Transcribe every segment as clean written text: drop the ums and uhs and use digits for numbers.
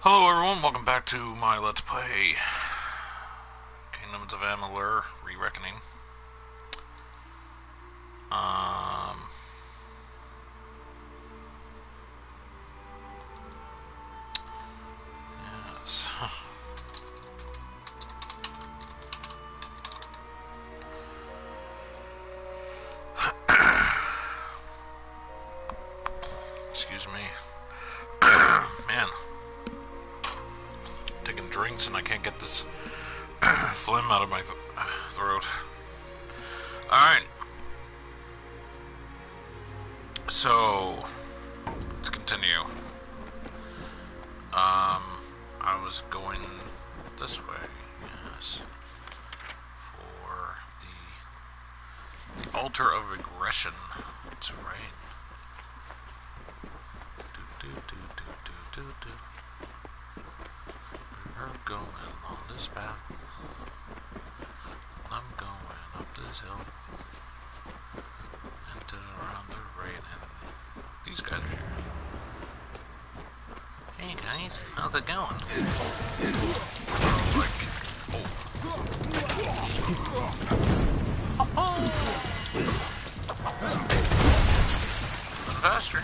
Hello everyone, welcome back to my Let's Play Kingdoms of Amalur Re-Reckoning. Um... Yes. Excuse me. Man. Taking drinks and I can't get this phlegm out of my throat. Alright. So, let's continue. I was going this way, yes, for the altar of aggression. That's right. We're going on this path. I'm going up this hill and around the rain, and these guys are here. Hey guys, how's it going? Like, oh. Faster.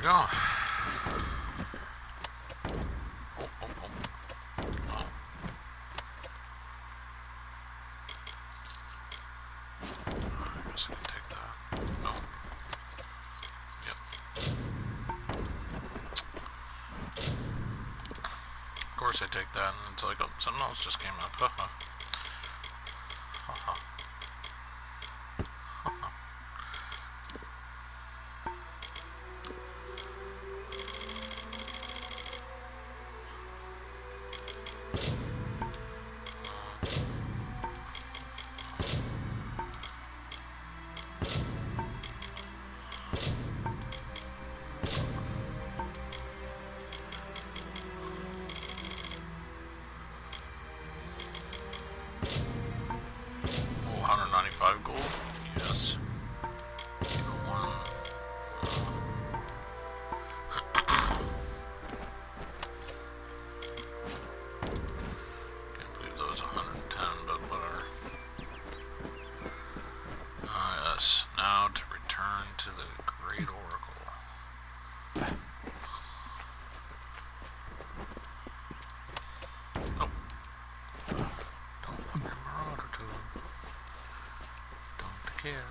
Go. Oh. No. I guess I can take that. No. Yep. Of course I take that, and it's like, oh, something else just came up. Haha. Haha. Oh, 195 gold? Yes. Even one. Can't believe that was 110, but whatever. Yes. Now to return to the Great Oracle. Nope. Don't want your marauder to him. Don't care.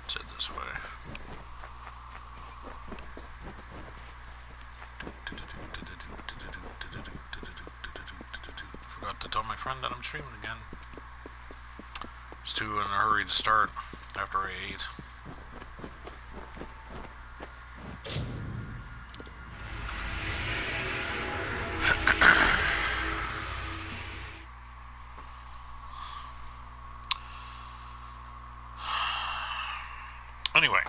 Let's head this way. Forgot to tell my friend that I'm streaming again. I was too in a hurry to start after I ate. Anyway,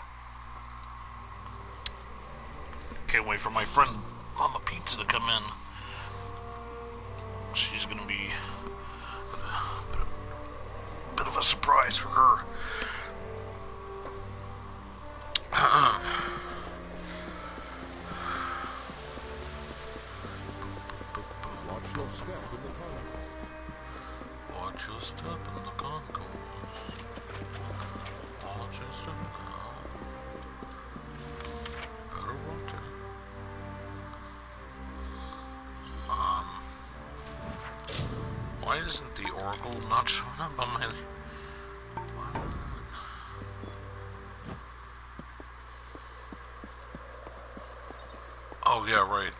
can't wait for my friend Mama Pizza to come in. She's gonna be a bit of a surprise for her. Watch your step in the concourse. Watch your step in the concourse. Watch your step now. Better watch it. Why isn't the Oracle not showing up on my... What? Oh, yeah, right.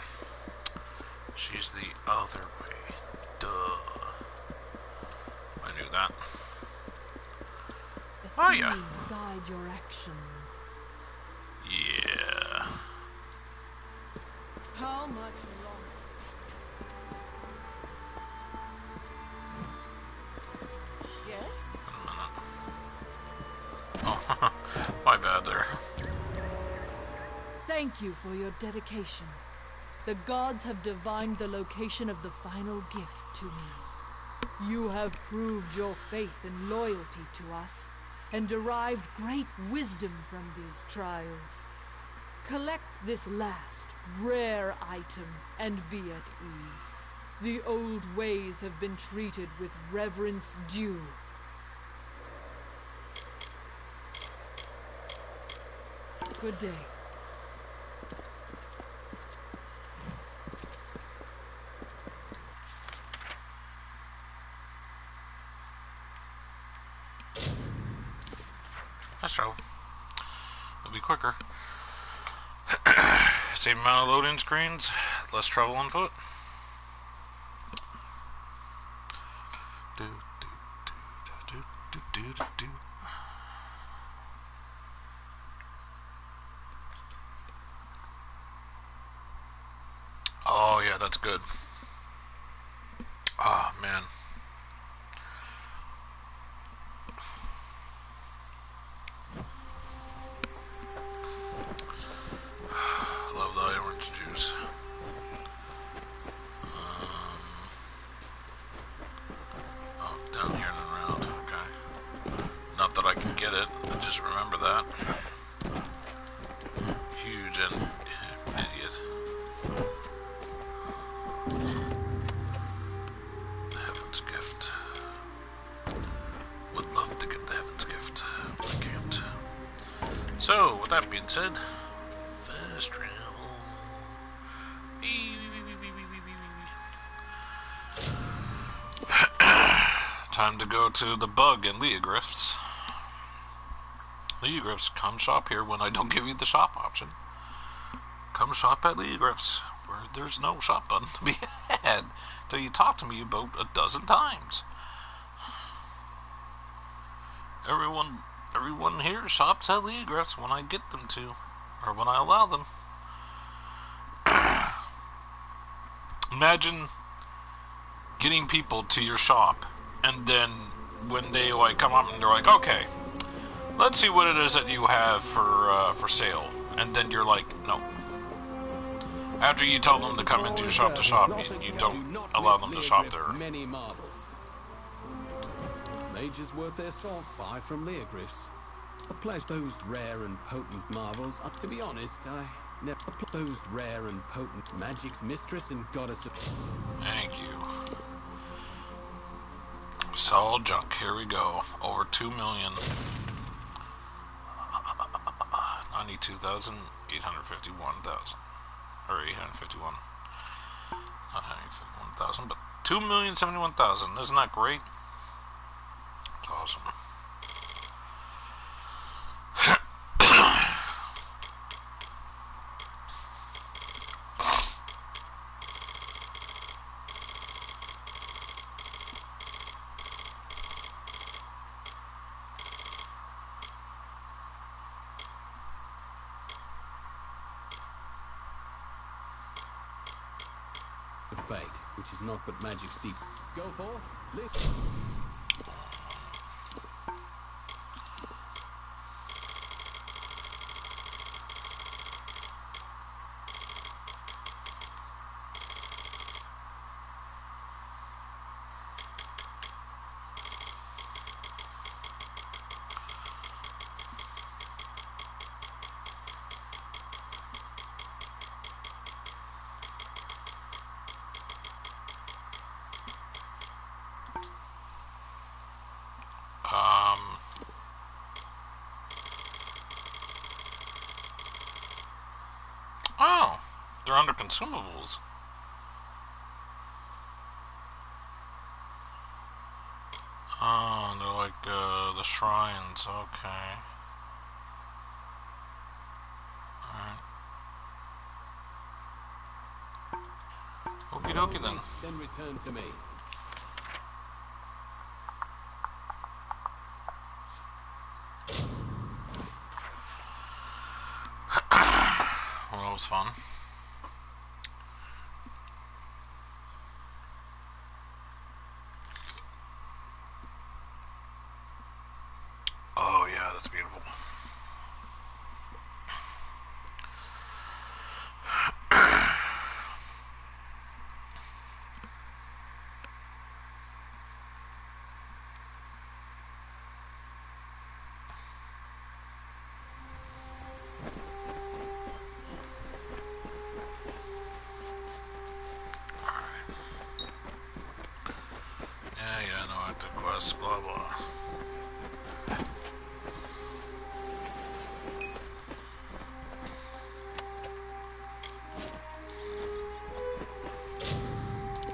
She's the other way. Duh. I knew that. Oh, yeah. Guide your actions. Yeah. How much longer? Yes? Oh, my bad there. Thank you for your dedication. The gods have divined the location of the final gift to me. You have proved your faith and loyalty to us, and derived great wisdom from these trials. Collect this last, rare item, and be at ease. The old ways have been treated with reverence due. Good day. That's so. It'll be quicker. Same amount of loading screens, less trouble on foot. Do, do, do, do, do, do, do. Oh, yeah, that's good. Oh, man. Love the orange juice. Oh, down here and around. Okay. Not that I can get it. I just remember that. Huge and idiot. The Heaven's Gift. Would love to get the Heaven's Gift, but I can't. So, with that being said, fast travel. Time to go to the Bug and Leogriff's. Leogriff's, come shop here when I don't give you the shop option. Come shop at Leogriff's, where there's no shop button to be had till you talk to me about a dozen times. Everyone here shops at Leogriff's when I get them to, or when I allow them. Imagine getting people to your shop, and then when they come up and they're like, okay, let's see what it is that you have for sale, and then you're like, no. After you tell them to come into shop to shop, you don't allow them to shop there. Many marvels. Mages worth their salt. Buy from Leogriff's. A pleasure. Those rare and potent marvels. To be honest, I never. Those rare and potent magic's mistress and goddess of. Thank you. Solid junk. Here we go. Over 2 million. 92,851,000. Or 851. Not 851,000, but 2,071,000. Isn't that great? It's awesome. Fate, which is not but magic's deep. Go forth, live. Oh, they're under consumables. Oh, they're like the shrines. Okay. Alright. Okie dokie then. Then return to me. Well, that was fun. Oh yeah, that's beautiful. Yeah, no active quests, blah blah.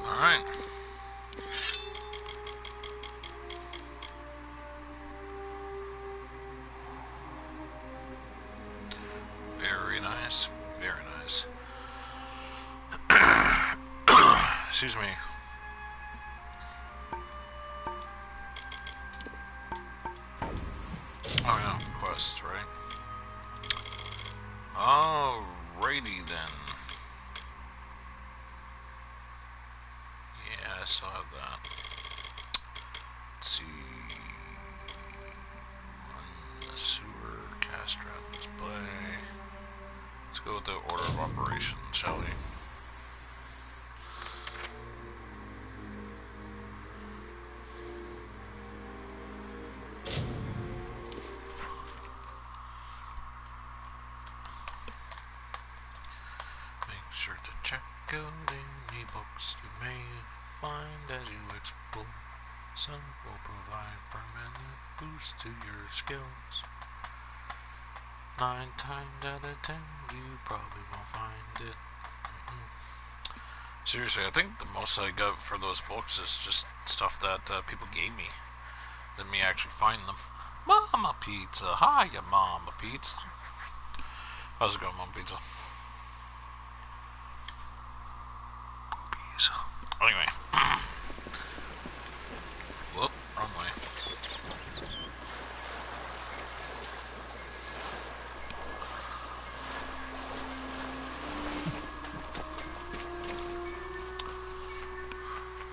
Alright. Very nice, very nice. Excuse me. Oh yeah, quest, right? Alrighty then. Yeah, I still have that. Let's see. Run the sewer, cast trap display. Let's go with the order of operations, shall we? Make sure to check out any books you may find as you explore. Some will provide permanent boost to your skills. 9 times out of 10, you probably won't find it. Seriously, I think the most I got for those books is just stuff that people gave me, than me actually find them. Mama Pizza, hiya Mama Pizza. How's it going, Mama Pizza? Pizza. Anyway. Whoop, wrong way.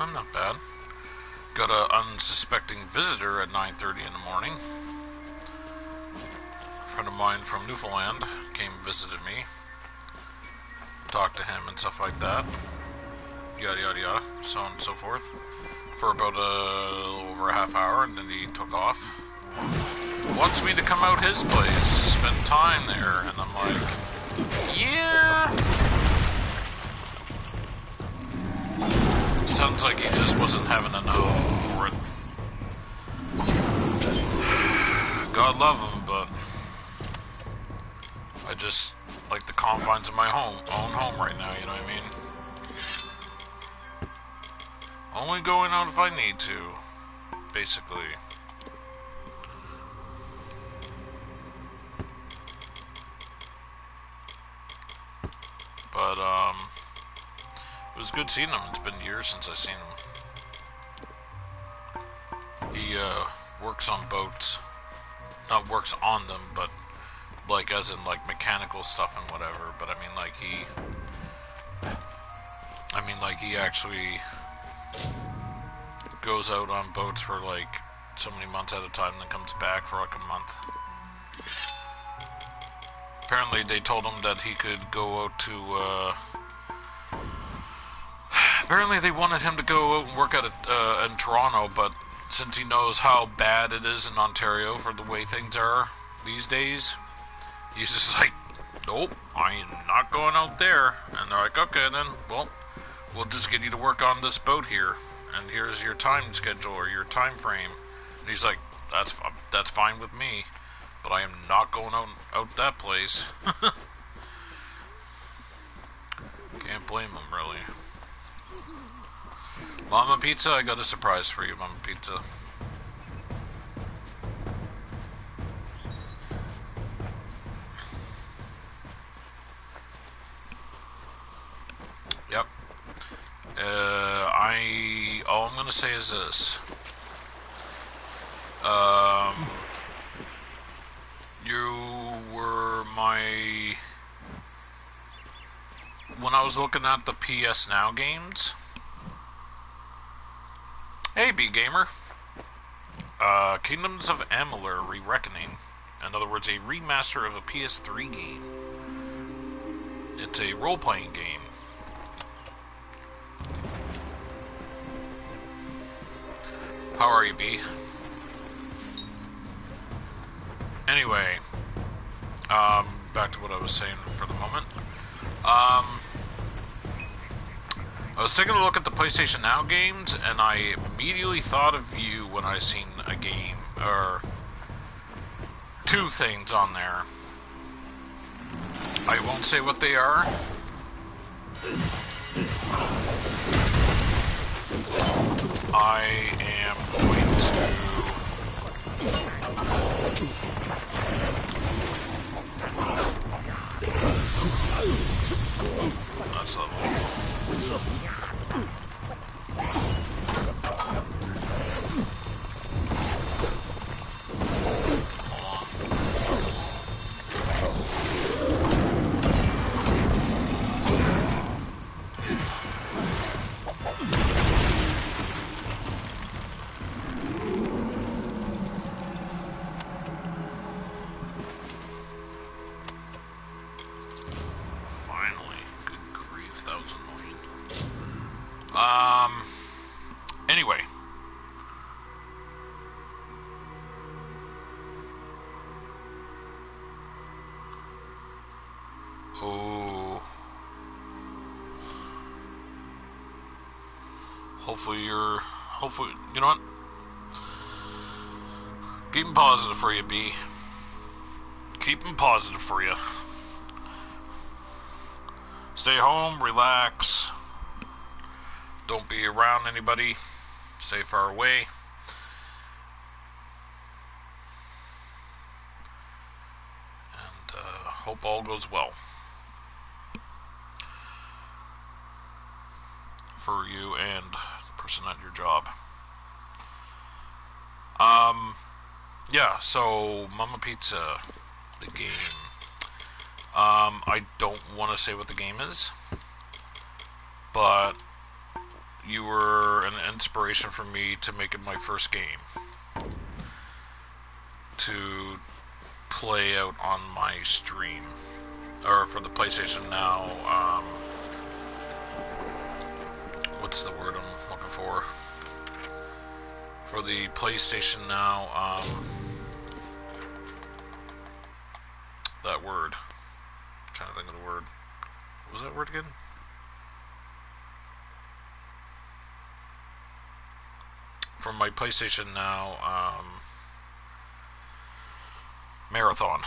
I'm not bad. Got an unsuspecting visitor at 9:30 in the morning. A friend of mine from Newfoundland came and visited me. Talked to him and stuff like that. Yada yada yada, so on and so forth. For about over a half hour, and then he took off. Wants me to come out his place, spend time there, and I'm like, yeah. Sounds like he just wasn't having a no for it. God love him, but I just like the confines of my own home right now, you know what I mean? Only going out if I need to, basically. But, it was good seeing him. It's been years since I've seen him. He, works on boats. Not works on them, but, like, as in, like, mechanical stuff and whatever. But, I mean, like, he actually goes out on boats for, like, so many months at a time, and then comes back for, like, a month. Apparently, they told him that he could go out to, apparently they wanted him to go out and work at in Toronto, but since he knows how bad it is in Ontario for the way things are these days, he's just like, nope, I am not going out there. And they're like, okay then, well, we'll just get you to work on this boat here, and here's your time schedule or your time frame. And he's like, that's fine with me, but I am not going out that place. Can't blame him, really. Mama Pizza, I got a surprise for you, Mama Pizza. Yep. to say is this. You were my... When I was looking at the PS Now games... Hey, B-Gamer. Kingdoms of Amalur Re-Reckoning. In other words, a remaster of a PS3 game. It's a role-playing game. How are you, B? Anyway, back to what I was saying for the moment. I was taking a look at the PlayStation Now games, and I immediately thought of you when I seen a game, or two things on there. I won't say what they are. I am going to... That's level. Anyway. Oh. Hopefully, you know what? Keep them positive for you, B. Keep them positive for you. Stay home, relax. Don't be around anybody. Stay far away. And hope all goes well for you and the person at your job. Yeah, so Mama Pizza, the game. I don't want to say what the game is, but you were an inspiration for me to make it my first game to play out on my stream, or for the PlayStation Now. What's the word I'm looking for? For the PlayStation Now, that word. I'm trying to think of the word. What was that word again? From my PlayStation Now, marathon.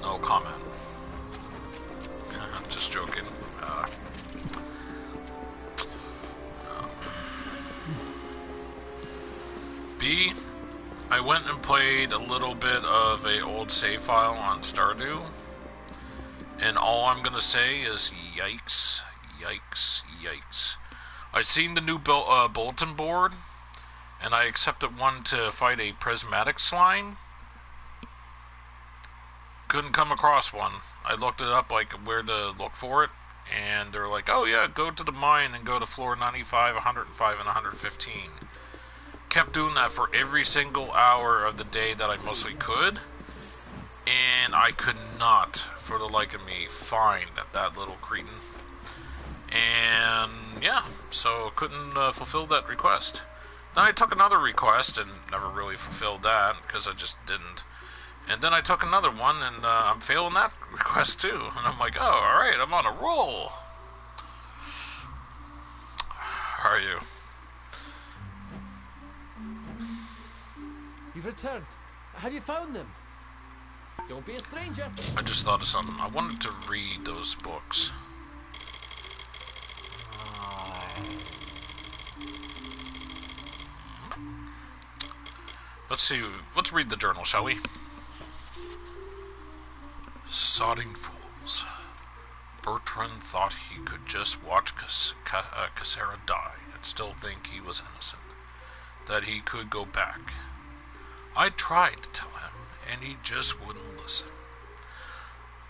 No comment. I'm just joking. B, I went and played a little bit of a old save file on Stardew, and all I'm gonna say is yikes, yikes, yikes. I'd seen the new bulletin board, and I accepted one to fight a prismatic slime. Couldn't come across one. I looked it up, like, where to look for it, and they're like, oh yeah, go to the mine and go to floor 95, 105, and 115. Kept doing that for every single hour of the day that I mostly could, and I could not, for the like of me, find that little cretin. And yeah, so couldn't fulfill that request. Then I took another request and never really fulfilled that, because I just didn't. And then I took another one, and I'm failing that request too. And I'm like, oh, alright, I'm on a roll. How are you? You've returned. Have you found them? Don't be a stranger. I just thought of something. I wanted to read those books. Let's see. Let's read the journal, shall we? Sodding fools. Bertrand thought he could just watch Cassera die and still think he was innocent, that he could go back. I tried to tell him, and he just wouldn't listen.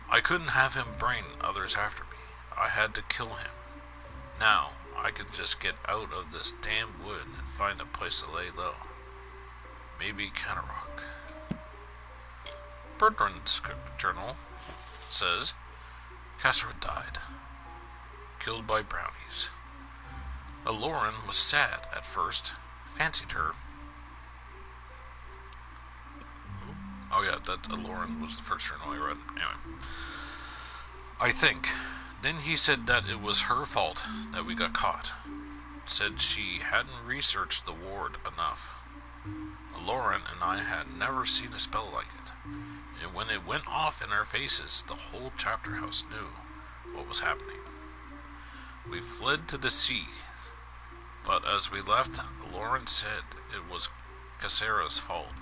I couldn't have him bring others after me. I had to kill him. Now, I could just get out of this damn wood and find a place to lay low. Maybe Canarock. Bertrand's journal says, Cassera died, killed by brownies. Aloran was sad at first, fancied her. Oh yeah, that Aloran was the first journal I read. Anyway. I think. Then he said that it was her fault that we got caught. Said she hadn't researched the ward enough. Aloran and I had never seen a spell like it. And when it went off in our faces, the whole chapter house knew what was happening. We fled to the sea, but as we left, Aloran said it was Cassera's fault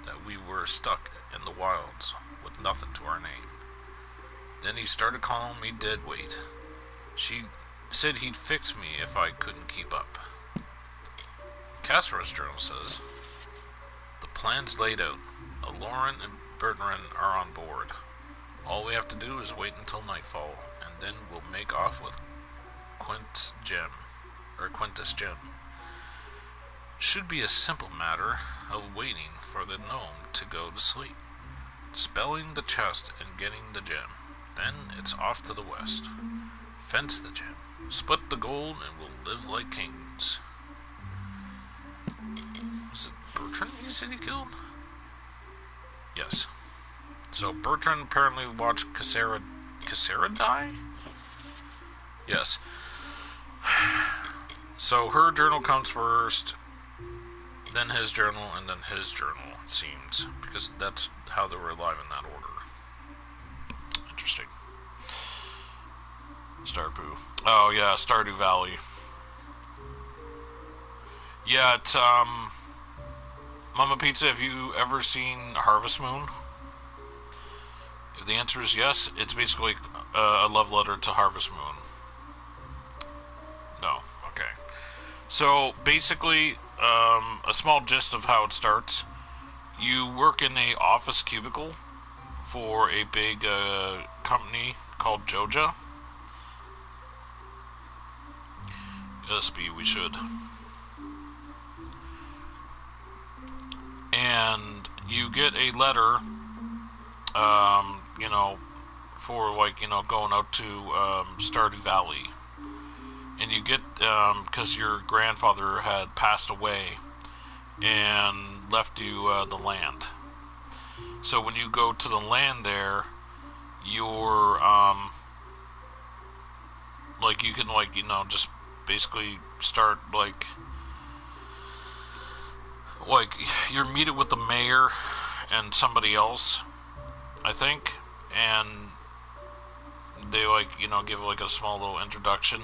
that we were stuck in the wilds with nothing to our name. Then he started calling me dead weight. She said he'd fix me if I couldn't keep up. Cassera's journal says, the plan's laid out. Aloran and Bertrand are on board. All we have to do is wait until nightfall, and then we'll make off with Quintus Gem. Should be a simple matter of waiting for the gnome to go to sleep, spelling the chest and getting the gem. Then it's off to the west. Fence the gem, split the gold, and we'll live like kings. Was it Bertrand you said he killed? Yes. So Bertrand apparently watched Cassera die? Yes. So her journal comes first, then his journal, and then his journal, it seems. Because that's how they were alive in that order. Interesting. Starpoo. Oh yeah, Stardew Valley. Yeah, it's, Mama Pizza, have you ever seen Harvest Moon? If the answer is yes, it's basically a love letter to Harvest Moon. No, okay. So, basically, a small gist of how it starts. You work in a office cubicle for a big company called Joja. We should. And you get a letter, for, going out to Stardew Valley. And you get, because your grandfather had passed away and left you the land. So when you go to the land there, you're, you can, just basically start, you're meeting with the mayor and somebody else, I think, and they, give, a small little introduction,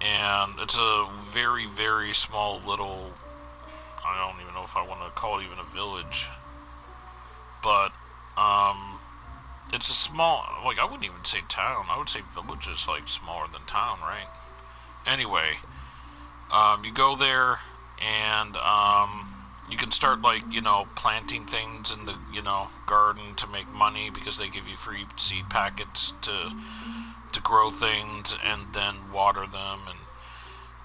and it's a very, very small little, I don't even know if I want to call it even a village, but, it's a small, I wouldn't even say town, I would say village is, smaller than town, right? Anyway, you go there, and, you can start, planting things in the, garden to make money, because they give you free seed packets to grow things, and then water them, and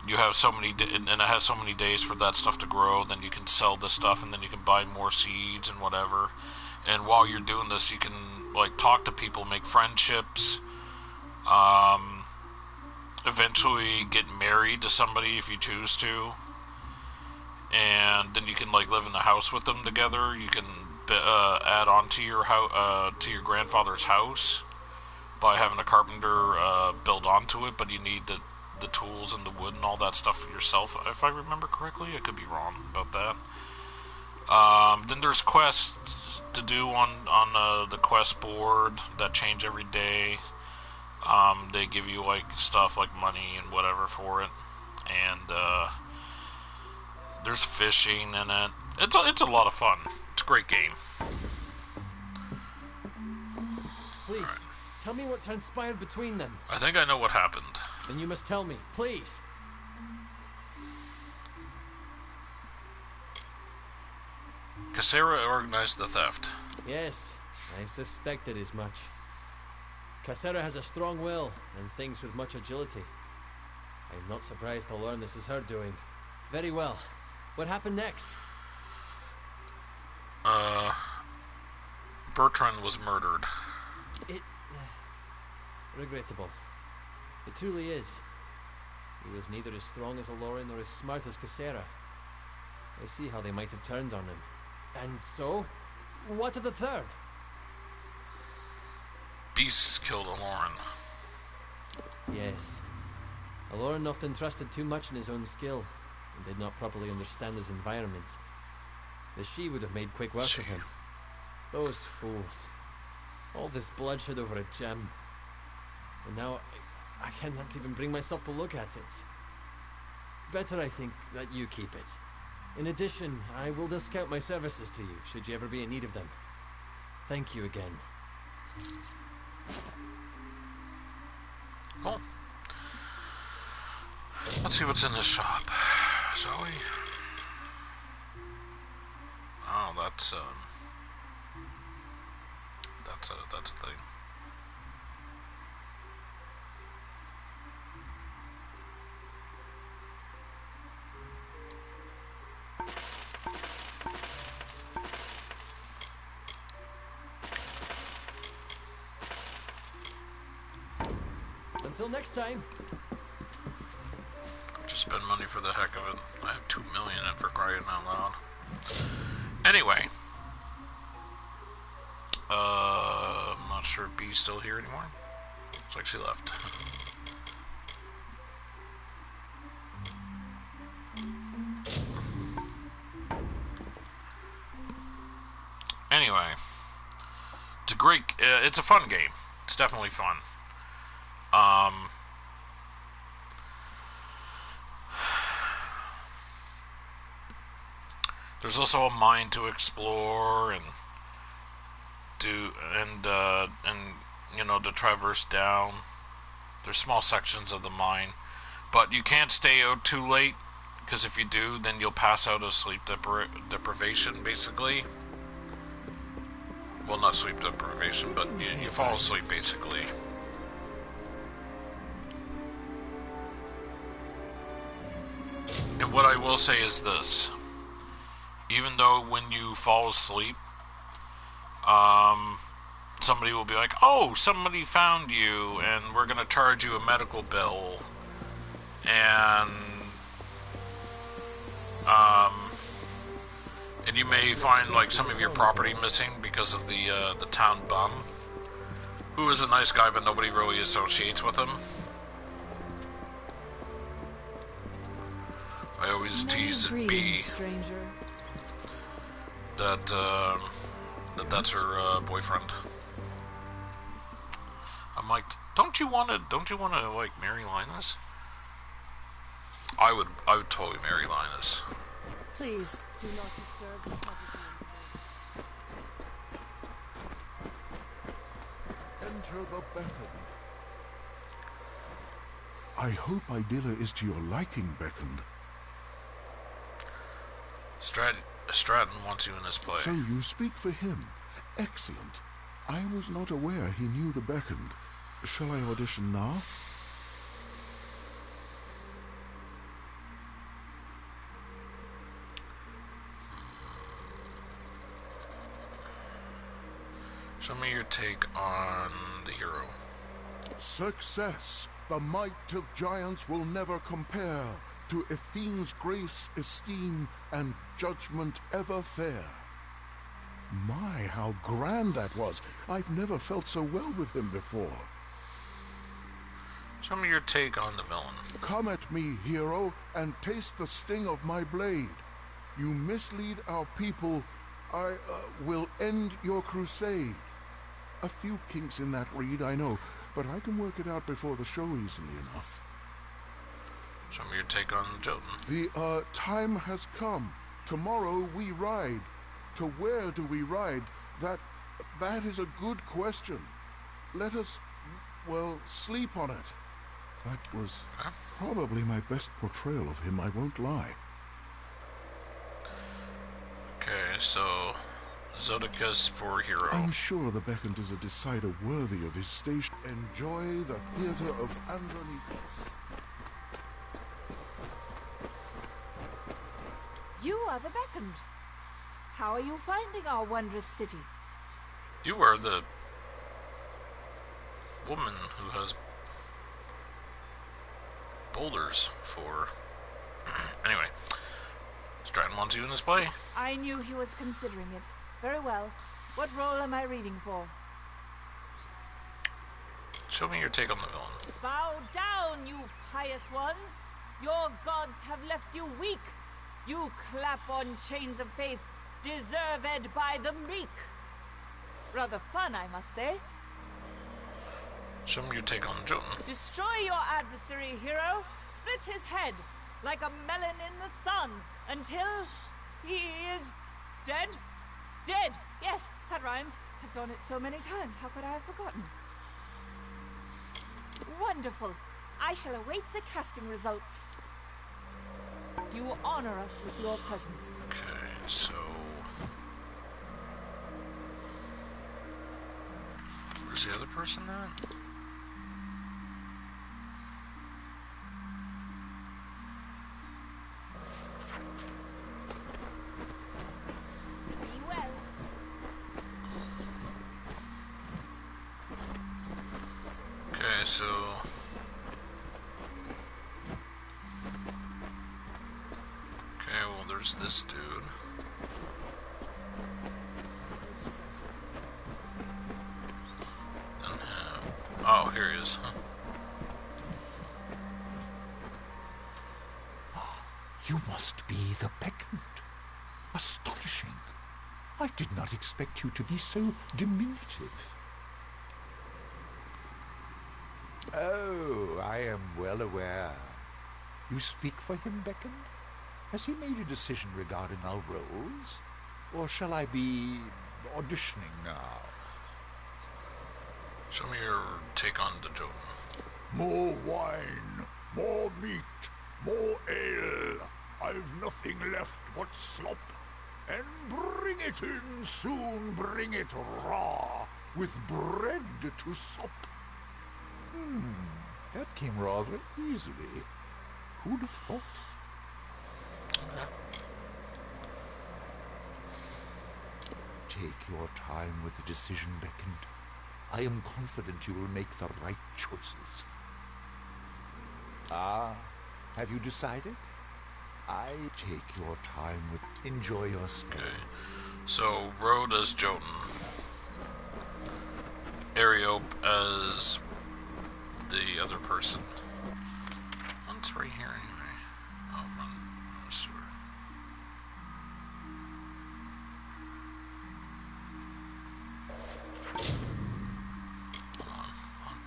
you have so many, and it has so many days for that stuff to grow, then you can sell this stuff, and then you can buy more seeds and whatever, and while you're doing this, you can, talk to people, make friendships, eventually get married to somebody if you choose to, and then you can live in the house with them together. You can add on to your to your grandfather's house by having a carpenter build onto it, but you need the tools and the wood and all that stuff for yourself, if I remember correctly. I could be wrong about that. Then there's quests to do on the quest board that change every day. They give you stuff like money and whatever for it, and there's fishing in it, It's a lot of fun. It's a great game. Please, tell me what transpired between them. I think I know what happened. Then you must tell me, please. Cassera organized the theft. Yes, I suspected as much. Cassera has a strong will and thinks with much agility. I'm not surprised to learn this is her doing. Very well. What happened next? Bertrand was murdered. Regrettable. It truly is. He was neither as strong as Amalur nor as smart as Cassera. I see how they might have turned on him. And so? What of the third? Beasts killed Aloran. Yes. Aloran often trusted too much in his own skill, and did not properly understand his environment. The she would have made quick work of him. Those fools. All this bloodshed over a gem. And now I cannot even bring myself to look at it. Better, I think, that you keep it. In addition, I will discount my services to you, should you ever be in need of them. Thank you again. Cool. Let's see what's in this shop, shall we? Oh, that's a thing. Until next time. Just spend money for the heck of it. I have 2 million in for crying out loud. Anyway. I'm not sure if B's still here anymore. Looks like she left. Anyway. It's a great, it's a fun game. It's definitely fun. There's also a mine to explore and you know, to traverse down. There's small sections of the mine, but you can't stay out too late, because if you do, then you'll pass out of sleep deprivation, basically. Well, not sleep deprivation, but you fall asleep, basically. And what I will say is this. Even though when you fall asleep, somebody will be like, oh, somebody found you, and we're going to charge you a medical bill. And you may find, like, some of your property missing because of the town bum, who is a nice guy, but nobody really associates with him. I always tease B that's her boyfriend. I'm like, don't you want to like marry Linus? I would totally marry Linus. Please do not disturb the tragedy. Enter the beckoned. I hope Idilla is to your liking, beckoned. Stratton wants you in his play. So you speak for him. Excellent. I was not aware he knew the beckoned. Shall I audition now? Show me your take on the hero. Success. The might of giants will never compare to Athene's grace, esteem, and judgment ever fair. My, how grand that was. I've never felt so well with him before. Show me your take on the villain. Come at me, hero, and taste the sting of my blade. You mislead our people. I will end your crusade. A few kinks in that reed, I know, but I can work it out before the show easily enough. Show me your take on Jotun. The time has come. Tomorrow we ride. To where do we ride? That is a good question. Let us, well, sleep on it. That was probably my best portrayal of him, I won't lie. Okay, so Zodica's for hero. I'm sure the Beckoned is a decider worthy of his station. Enjoy the theater of Andronicus. You are the Beckoned. How are you finding our wondrous city? You are the woman who has boulders for... Anyway, Stratton wants you in this play. I knew he was considering it. Very well. What role am I reading for? Show me your take on the villain. Bow down, you pious ones! Your gods have left you weak! You clap on chains of faith, deserved by the meek! Rather fun, I must say. Show me your take on Jotun. Destroy your adversary, hero! Split his head, like a melon in the sun, until he is dead? Dead! Yes, that rhymes. I've done it so many times, how could I have forgotten? Wonderful. I shall await the casting results. You honor us with your presence. Okay, so... Where's the other person at? Be well. Okay, so... Okay, well, there's this dude. Then have... Oh, here he is. Huh. You must be the Beckoned. Astonishing. I did not expect you to be so diminutive. Oh, I am well aware. You speak for him, Beckoned? Has he made a decision regarding our roles? Or shall I be auditioning now? Show me your take on the Jotun. More wine, more meat, more ale. I've nothing left but slop. And bring it in soon, bring it raw, with bread to sup. That came rather easily. Who'd have thought? Okay. Take your time with the decision, Beckoned. I am confident you will make the right choices. Ah, have you decided? I take your time with... Enjoy your stay. Okay. So, Rode as Jotun. Ariope as the other person. One's right here anyway. Oh, run the sewer. Hold on.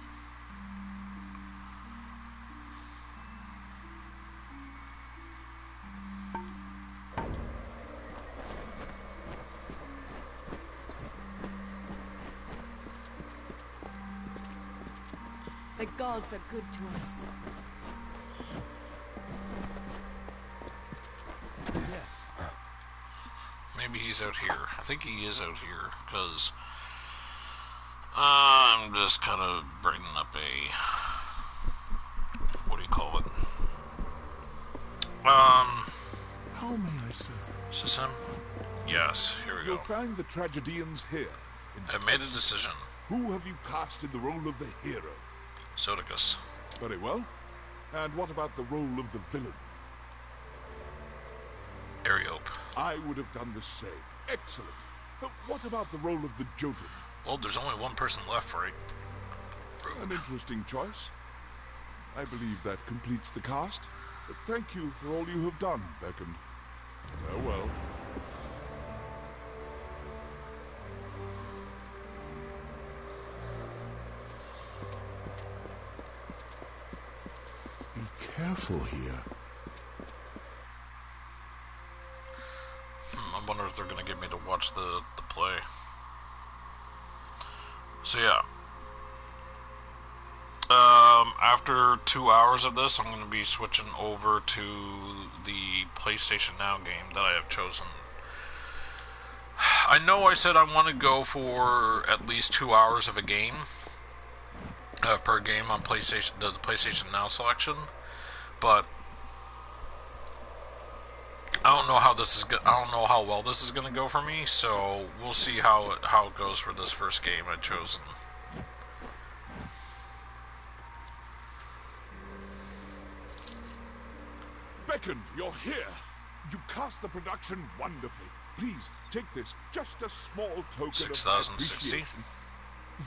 The gods are good to us. Yes. Maybe he's out here. I think he is out here, because I'm just kind of bringing up a... What do you call it? How may I say? Is this him? Yes, here we You'll go. find the tragedians here. I made a decision. Who have you cast in the role of the hero? Zodicus. Very well. And what about the role of the villain? Ariope. I would have done the same. Excellent. But what about the role of the Jotun? Well, there's only one person left, right? An interesting choice. I believe that completes the cast. But thank you for all you have done, Beckoned. Farewell. Be careful here. wonder if they're gonna get me to watch the play. So yeah. After 2 hours of this, I'm going to be switching over to the PlayStation Now game that I have chosen. I know I said I want to go for at least 2 hours of a game per game on PlayStation, the PlayStation Now selection, but I don't know how this is. I don't know how well this is going to go for me. So we'll see how it goes for this first game I've chosen. Beckoned, you're here. You cast the production wonderfully. Please take this, just a small token of my 6,060. appreciation.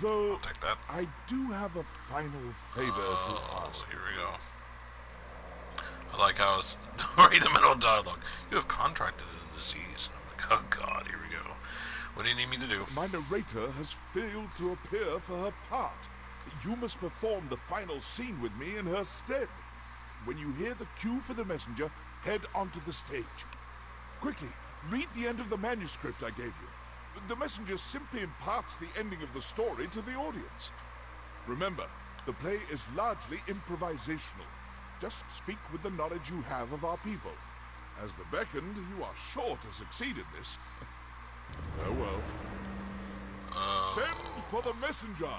Though I'll take that. I do have a final favor to ask. Here we go. I like how it's right in the middle of dialogue. You have contracted a disease. I'm like, oh god, here we go. What do you need me to do? My narrator has failed to appear for her part. You must perform the final scene with me in her stead. When you hear the cue for the messenger, head onto the stage. Quickly, read the end of the manuscript I gave you. The messenger simply imparts the ending of the story to the audience. Remember, the play is largely improvisational. Just speak with the knowledge you have of our people. As the Beckoned, you are sure to succeed in this. Farewell. Send for the messenger.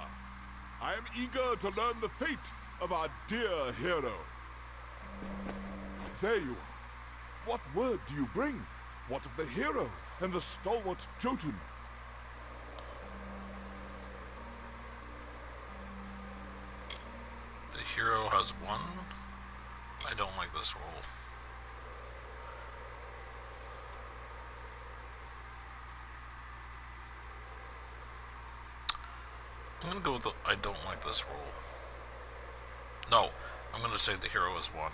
I am eager to learn the fate of our dear hero. There you are. What word do you bring? What of the hero and the stalwart Jotun? The hero has won? I don't like this role. I'm gonna go with the I don't like this role. No, I'm gonna say the hero has won.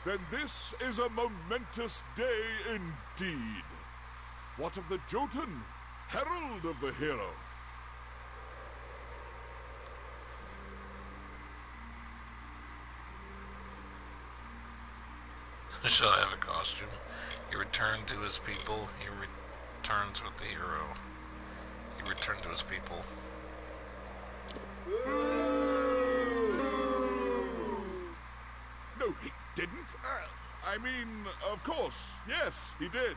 Then this is a momentous day indeed. What of the Jotun, herald of the hero? Shall I have a costume? He returned to his people. He returns with the hero. He returned to his people. No, he didn't. I mean, of course, yes, he did.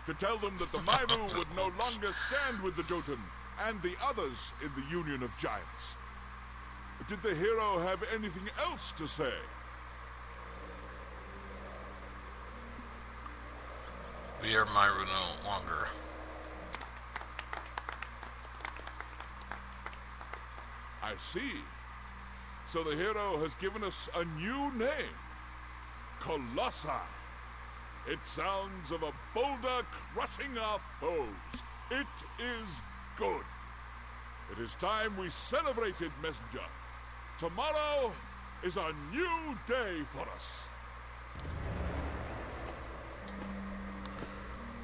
To tell them that the Maimu would no longer stand with the Jotun and the others in the Union of Giants. Did the hero have anything else to say? We are Maimu no longer. I see. So the hero has given us a new name. Colossi. It sounds of a boulder crushing our foes. It is good. It is time we celebrated, Messenger. Tomorrow is a new day for us.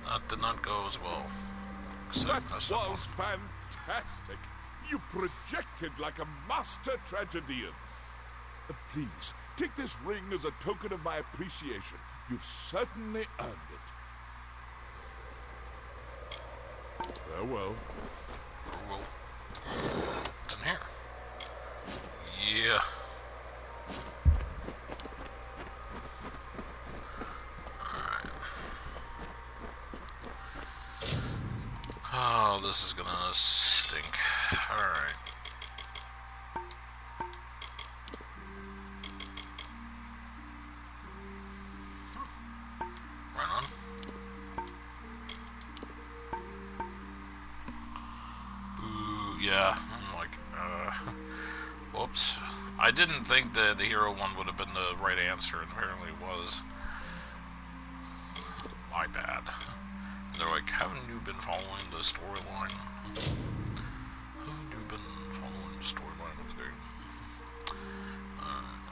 That did not go as well. That was fantastic. You projected like a master tragedian. Please, take this ring as a token of my appreciation. You've certainly earned it. Farewell. What's in here? Yeah. Alright. Oh, this is gonna stink. Alright. Right on. Ooh, yeah. I'm like, whoops. I didn't think the hero one would have been the right answer, and apparently it was. My bad. And they're like, haven't you been following the storyline? Haven't you been following the storyline of the game?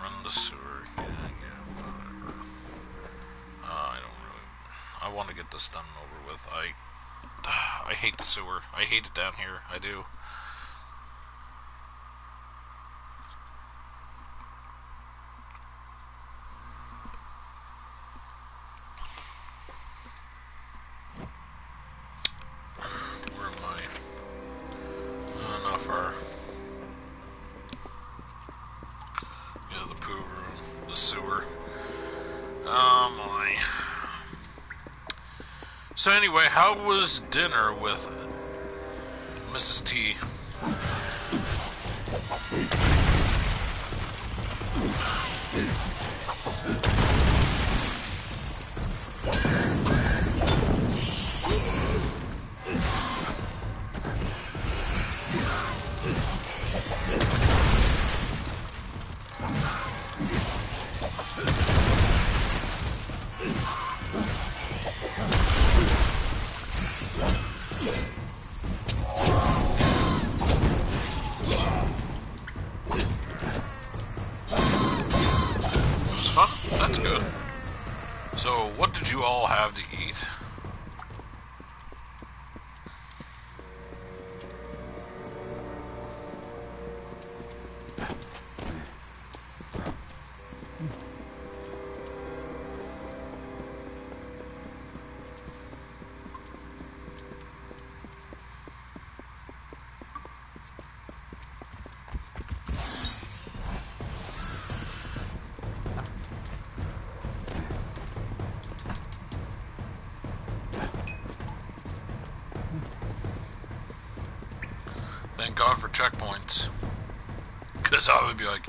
Run the sewer. Yeah, whatever. I don't really... I want to get this done and over with. I hate the sewer. I hate it down here. I do. So anyway, how was dinner with Mrs. T? That's good. So, what did you all have to eat? Thank God for checkpoints. Because I would be like,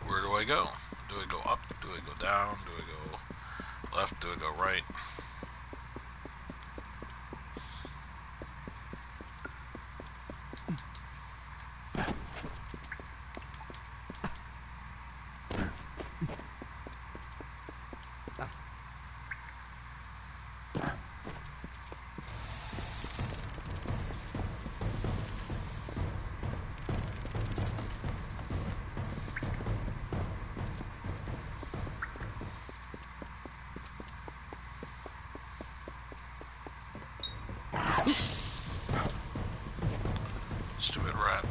where do I go? Do I go up? Do I go down? Do I go left? Do I go right? Stupid rat.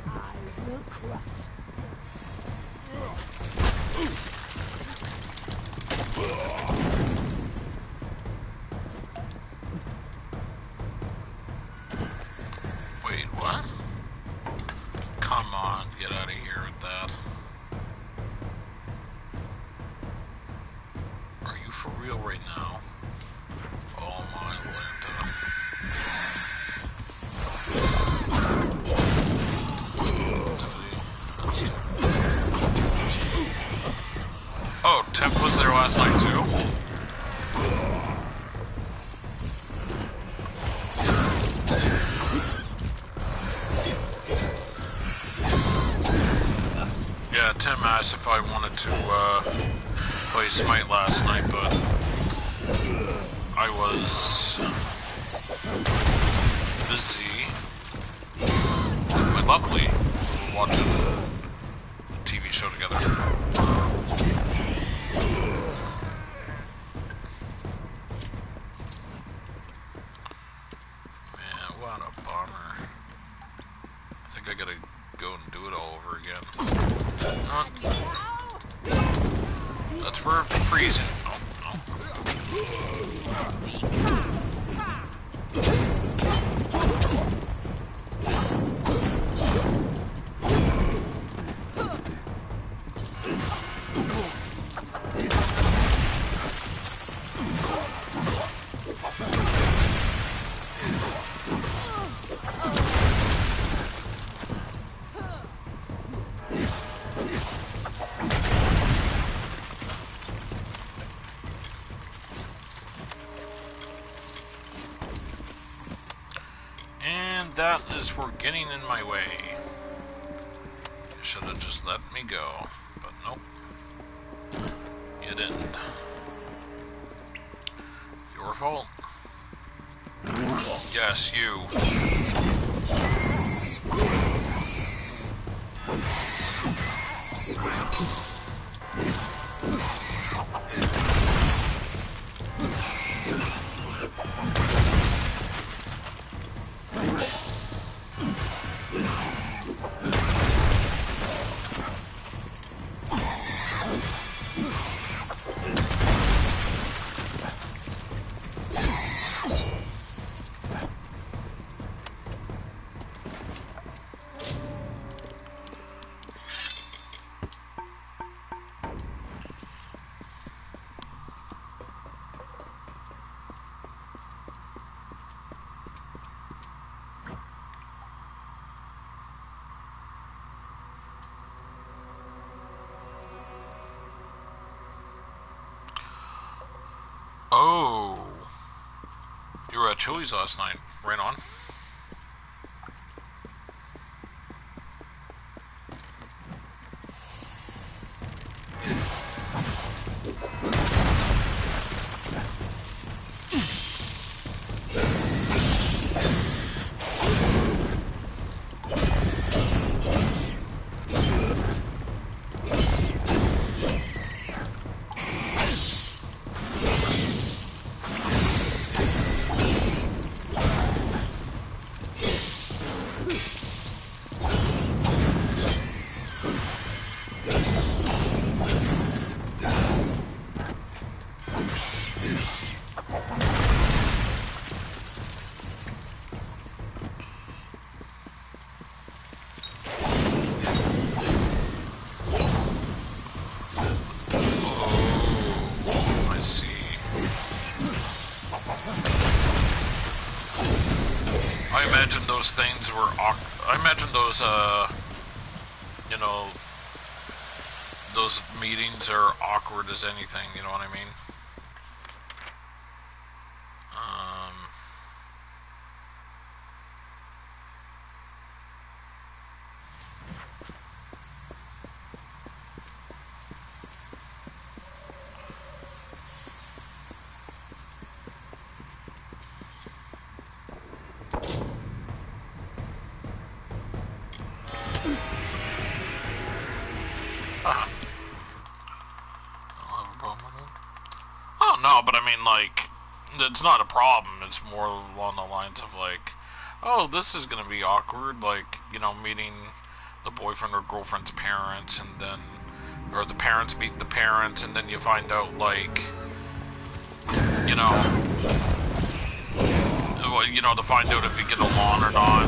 I will crush. Wait, what? Come on, get out of here with that. Are you for real right now? Oh my Lanta. Oh, Temp was there last night too? Yeah, Tim asked if I wanted to play Smite last night, but I was busy. But luckily, we were watching a TV show together. Man, what a bummer. I think I gotta go and do it all over again. That's for freezing. Oh, and that is for getting in my way. You should have just let me go, but nope. You didn't. Your fault. Yes, you. You were at Chili's last night. Right on. Things were I imagine those you know, those meetings are awkward as anything, you know what I mean? It's not a problem. It's more along the lines of like, oh, this is gonna be awkward, like, you know, meeting the boyfriend or girlfriend's parents, and then, or the parents meet the parents, and then you find out, like, you know, to find out if you get along or not.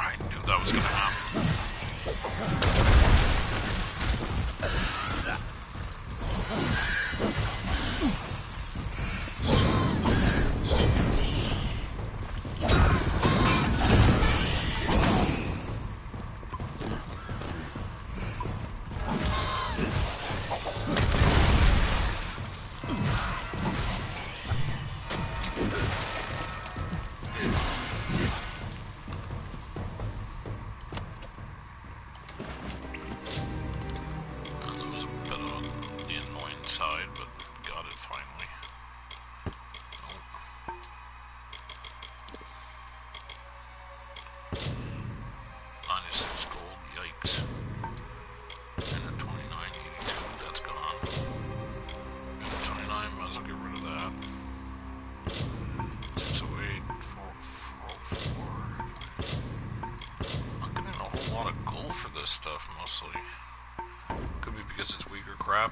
I knew that was gonna happen.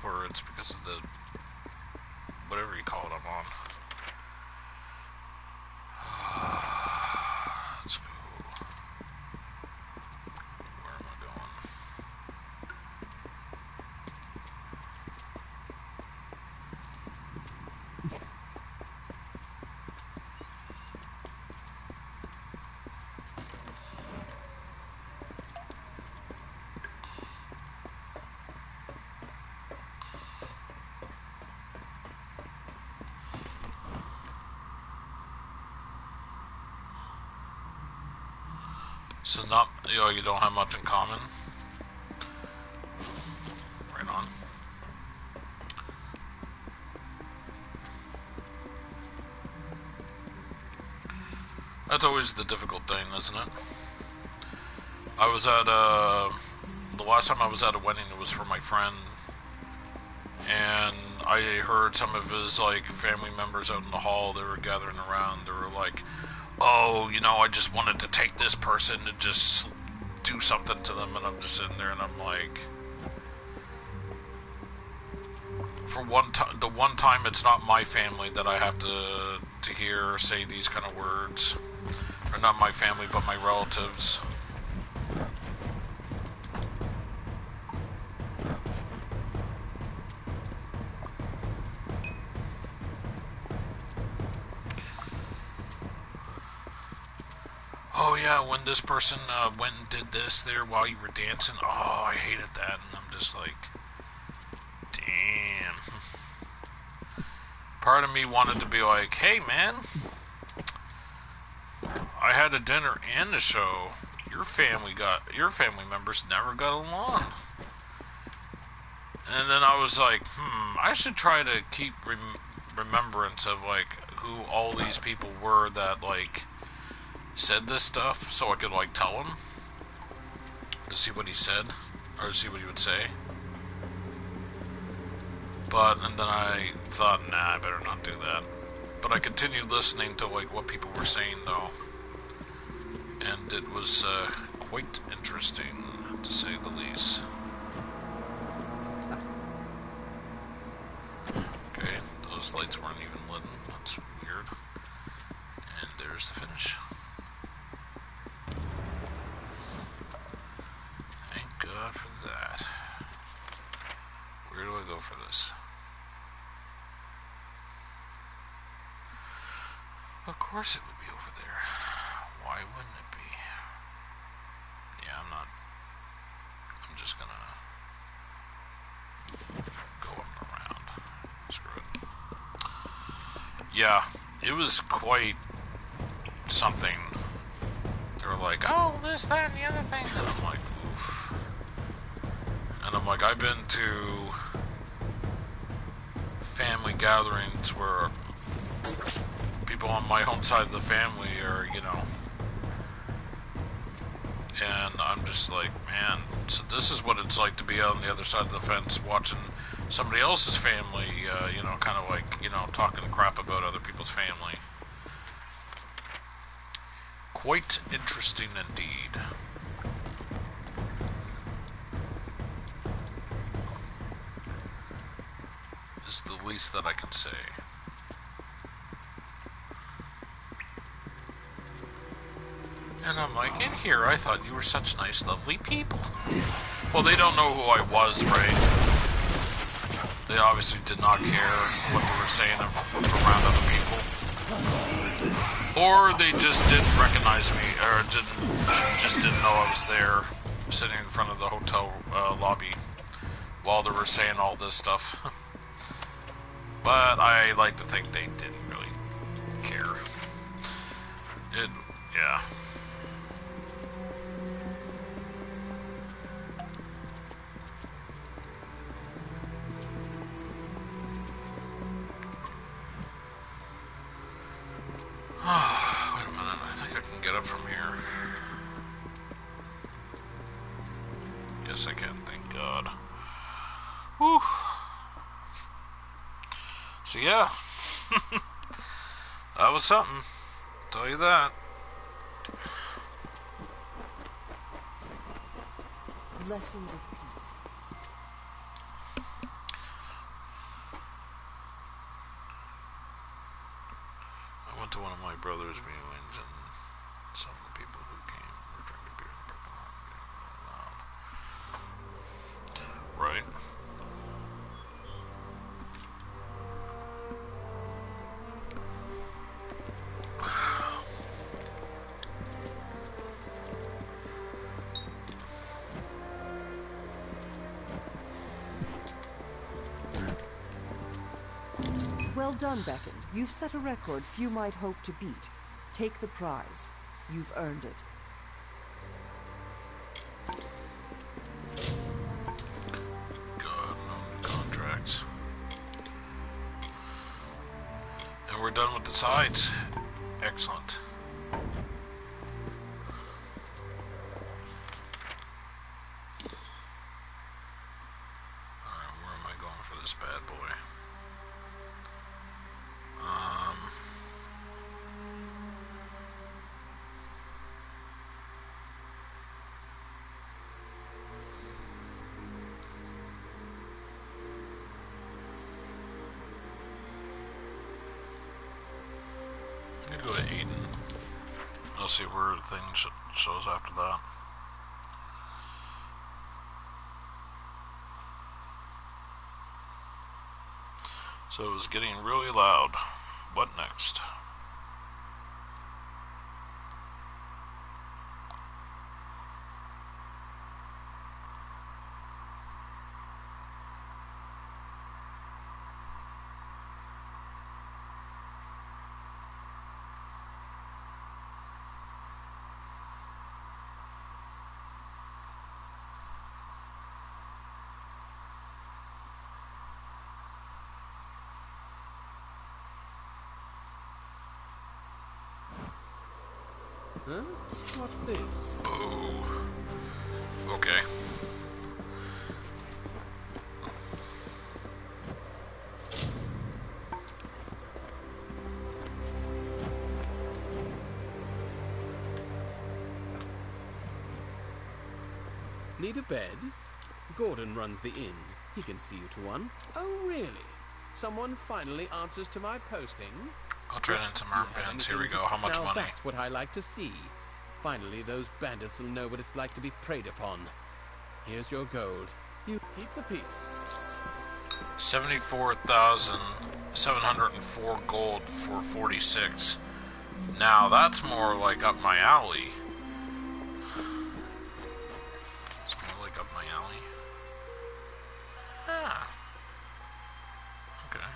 Or it's because of the whatever you call it I'm on. Let's go. Where am I going? So not, you don't have much in common? Right on. That's always the difficult thing, isn't it? I was at, the last time I was at a wedding, it was for my friend, and I heard some of his, like, family members out in the hall, they were gathering around, they were like, oh, I just wanted to take this person and just do something to them, and I'm just sitting there and I'm like, for the one time it's not my family that I have to hear or say these kind of words, or not my family but my relatives. oh yeah, when this person went and did this there while you were dancing, oh, I hated that, and I'm just like, damn. Part of me wanted to be like, hey man, I had a dinner and a show. Your family members never got along. And then I was like, I should try to keep remembrance of like who all these people were that like said this stuff, so I could like tell him to see what he said or to see what he would say. And then I thought, nah, I better not do that. But I continued listening to like what people were saying though, and it was quite interesting to say the least. Okay, those lights weren't even lit. That's weird. And there's the finish. Thank God for that. Where do I go for this? Of course it would be over there. Why wouldn't it be? Yeah, I'm just gonna go up and around. Screw it. Yeah, it was quite something. They were like, oh, this, that, and the other thing. And I'm like, oof. And I'm like, I've been to family gatherings where people on my own side of the family are, you know, and I'm just like, man, so this is what it's like to be on the other side of the fence watching somebody else's family, you know, kind of like, you know, talking crap about other people's family. Quite interesting indeed. Is the least that I can say. And I'm like, in here, I thought you were such nice, lovely people. Well, they don't know who I was, right? They obviously did not care what they were saying around other people. Or they just didn't recognize me, or just didn't know I was there, sitting in front of the hotel lobby while they were saying all this stuff. But I like to think they didn't really care. Yeah. Wait a minute, I think I can get up from here. Yes, I can, thank God. Whew. So yeah, that was something, I'll tell you that. Lessons of peace. I went to one of my brother's viewings, and some of the people who came were drinking beer in the parking lot and getting really loud. Right? Well done, Beckon. You've set a record few might hope to beat. Take the prize. You've earned it. God, no new contracts. And we're done with the sides. Excellent. Alright, where am I going for this bad boy? I'm gonna go to Eden. I'll see where the thing shows after that. So it was getting really loud. What next? Huh? What's this? Oh. Okay. Need a bed? Gordon runs the inn. He can see you to one. Oh, really? Someone finally answers to my posting? I'll trade in some armbands. Here we go. How much now money? That's what I like to see. Finally, those bandits will know what it's like to be preyed upon. Here's your gold. You keep the peace. 74,704 gold for 46. Now that's more like up my alley. It's more like up my alley. Ah. Okay.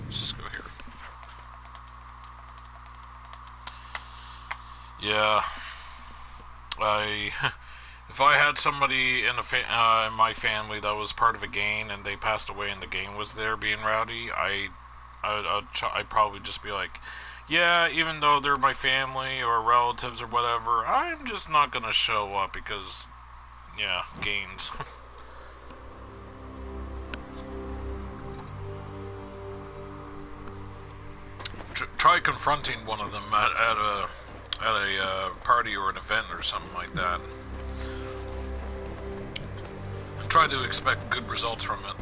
Let's just go here. Yeah. If I had somebody in my family that was part of a gang and they passed away and the gang was there being rowdy, I'd probably just be like, yeah, even though they're my family or relatives or whatever, I'm just not gonna show up because, yeah, gangs. Try confronting one of them at a party or an event or something like that. And try to expect good results from it.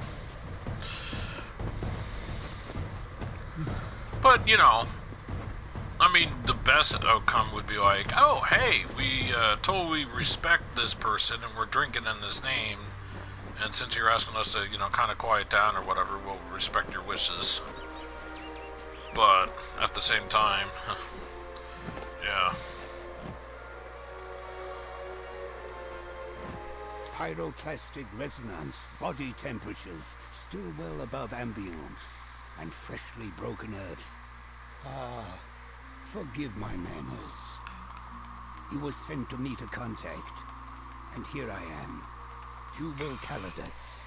But, you know, I mean, the best outcome would be like, oh, hey, we totally respect this person and we're drinking in his name, and since you're asking us to, you know, kind of quiet down or whatever, we'll respect your wishes. But, at the same time, yeah. Pyroclastic resonance, body temperatures still well above ambient, and freshly broken earth. Ah, forgive my manners. You were sent to meet a contact, and here I am, Jubal Calidus,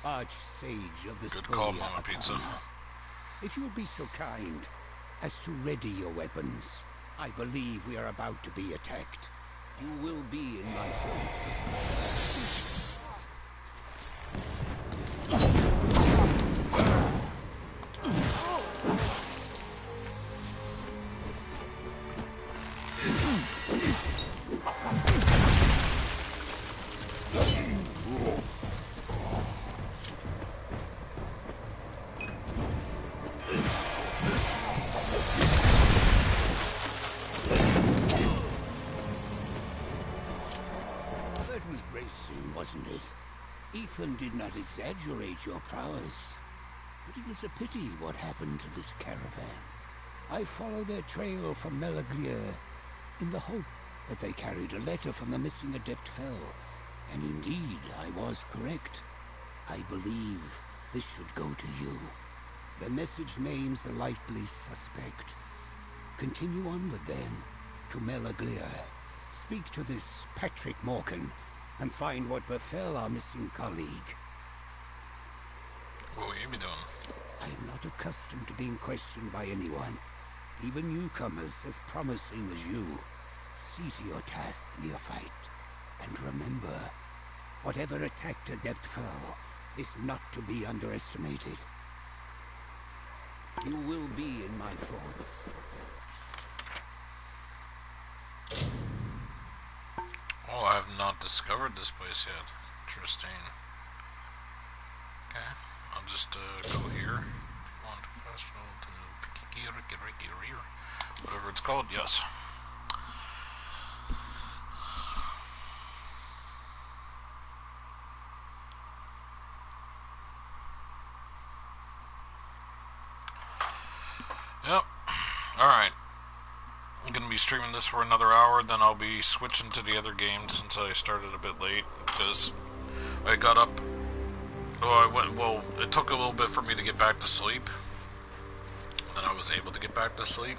Archsage of the Good call, Spolia Mama Pizza. Arcana. If you would be so kind as to ready your weapons, I believe we are about to be attacked. You will be in my thoughts. Wasn't it? Ethan did not exaggerate your prowess, but it was a pity what happened to this caravan. I followed their trail from Melaglir in the hope that they carried a letter from the missing Adept Fell, and indeed I was correct. I believe this should go to you. The message names a likely suspect. Continue onward then, to Melaglir. Speak to this Patrick Morgan, and find what befell our missing colleague. What will you be doing? I am not accustomed to being questioned by anyone, even newcomers as promising as you. See to your task, neophyte, and remember, whatever attacked Adept Fell is not to be underestimated. You will be in my thoughts. Oh, I have not discovered this place yet. Interesting. Okay, I'll just go here. On to festival to whatever it's called. Yes. Yep. All right. I'm going to be streaming this for another hour, then I'll be switching to the other game since I started a bit late, because I got up, it took a little bit for me to get back to sleep, then I was able to get back to sleep,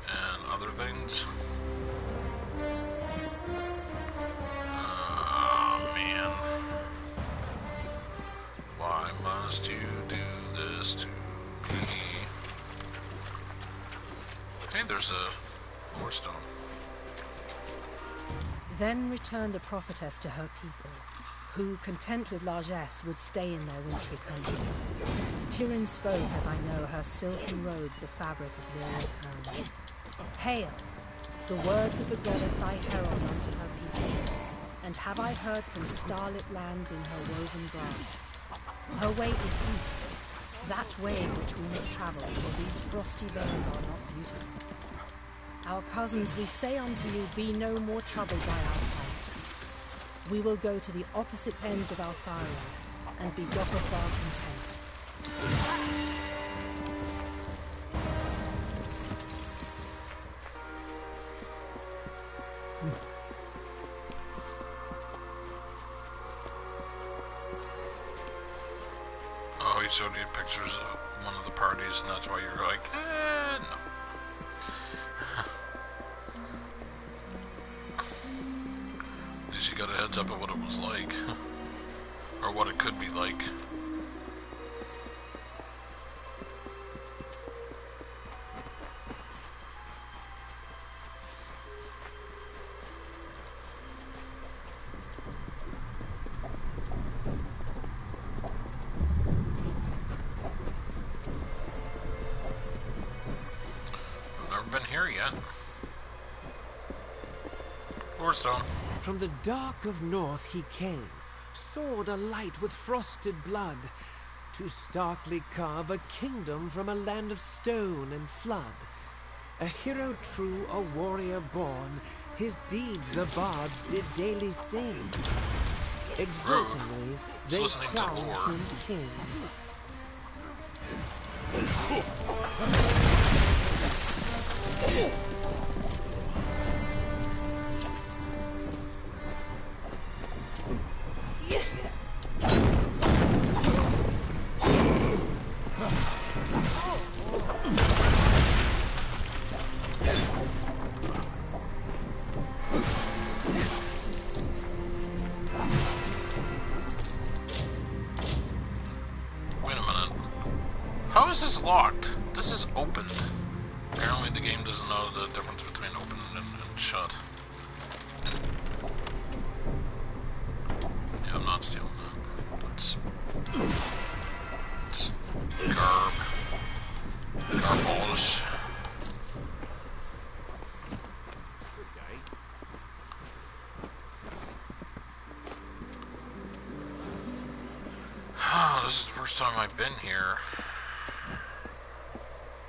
and other things. Oh, man. Why must you do this to there's a war stone. Then returned the prophetess to her people, who, content with largesse, would stay in their wintry country. Tyrion spoke, as I know, her silken robes the fabric of Lyria's own. Hail! The words of the goddess I herald unto her people, and have I heard from starlit lands in her woven grasp. Her way is east, that way which we must travel, for these frosty vales are not beautiful. Our cousins, we say unto you, be no more troubled by our plight. We will go to the opposite ends of our firelight, and be Dokafar content. Oh, he showed you pictures of one of the parties, and that's why you're like, no. At least you got a heads up of what it was like. Or what it could be like. Here yet. Warstone. From the dark of north he came, sword alight with frosted blood, to starkly carve a kingdom from a land of stone and flood. A hero true, a warrior born, his deeds the bards did daily sing. Exultingly they crowned him king. Wait a minute. How is this locked? This is opened. Apparently the game doesn't know the difference between open and shut. Yeah, I'm not stealing that. That's garbage. This is the first time I've been here.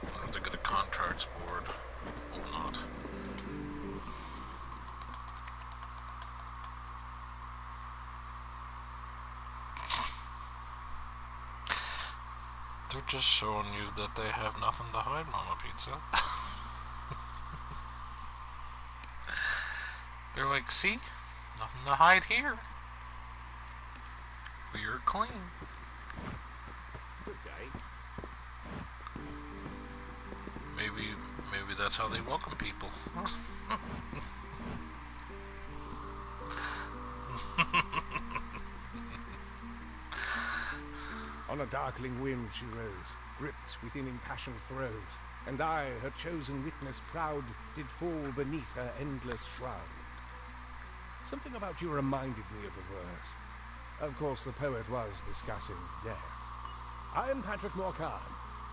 I wonder if they get a contracts board. Hope not. They're just showing you that they have nothing to hide, Mama Pizza. They're like, see? Nothing to hide here. We're clean. Maybe that's how they welcome people. On a darkling wind she rose, gripped within impassioned throes, and I, her chosen witness proud, did fall beneath her endless shroud. Something about you reminded me of the verse. Of course, the poet was discussing death. I am Patrick Morcan.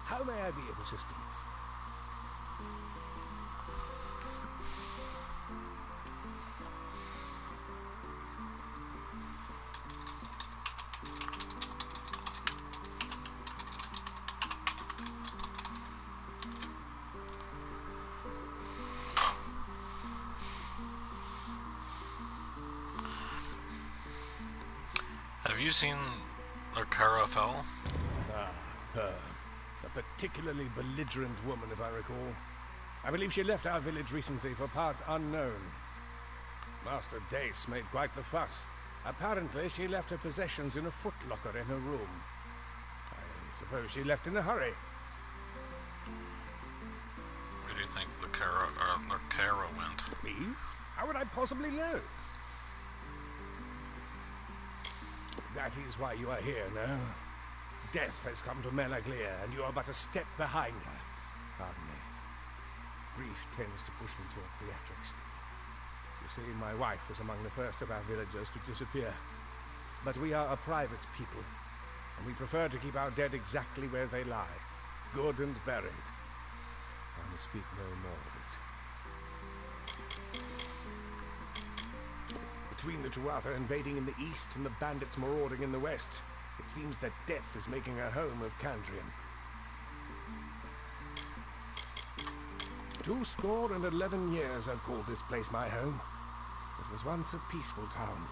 How may I be of assistance? Have you seen Lakara Fell? Her. A particularly belligerent woman, if I recall. I believe she left our village recently for parts unknown. Master Dace made quite the fuss. Apparently, she left her possessions in a footlocker in her room. I suppose she left in a hurry. Where do you think Lakara went? Me? How would I possibly know? That is why you are here, no? Death has come to Melaglia, and you are but a step behind her. Pardon me. Grief tends to push me toward theatrics. You see, my wife was among the first of our villagers to disappear. But we are a private people, and we prefer to keep our dead exactly where they lie, good and buried. I will speak no more of it. Between the Tuatha invading in the east and the bandits marauding in the west, it seems that death is making a home of Candrian. 211 years I've called this place my home. It was once a peaceful town,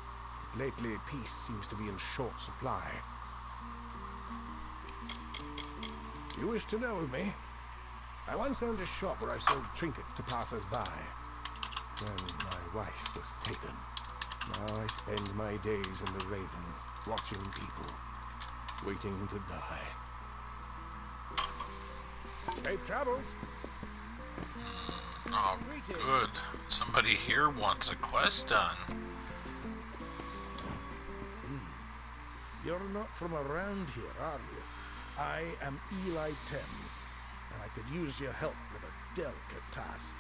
but lately peace seems to be in short supply. You wish to know of me? I once owned a shop where I sold trinkets to passers-by. Then my wife was taken. Now I spend my days in the Raven, watching people, waiting to die. Safe travels. Oh, good. Somebody here wants a quest done. You're not from around here, are you? I am Eli Thames, and I could use your help with a delicate task.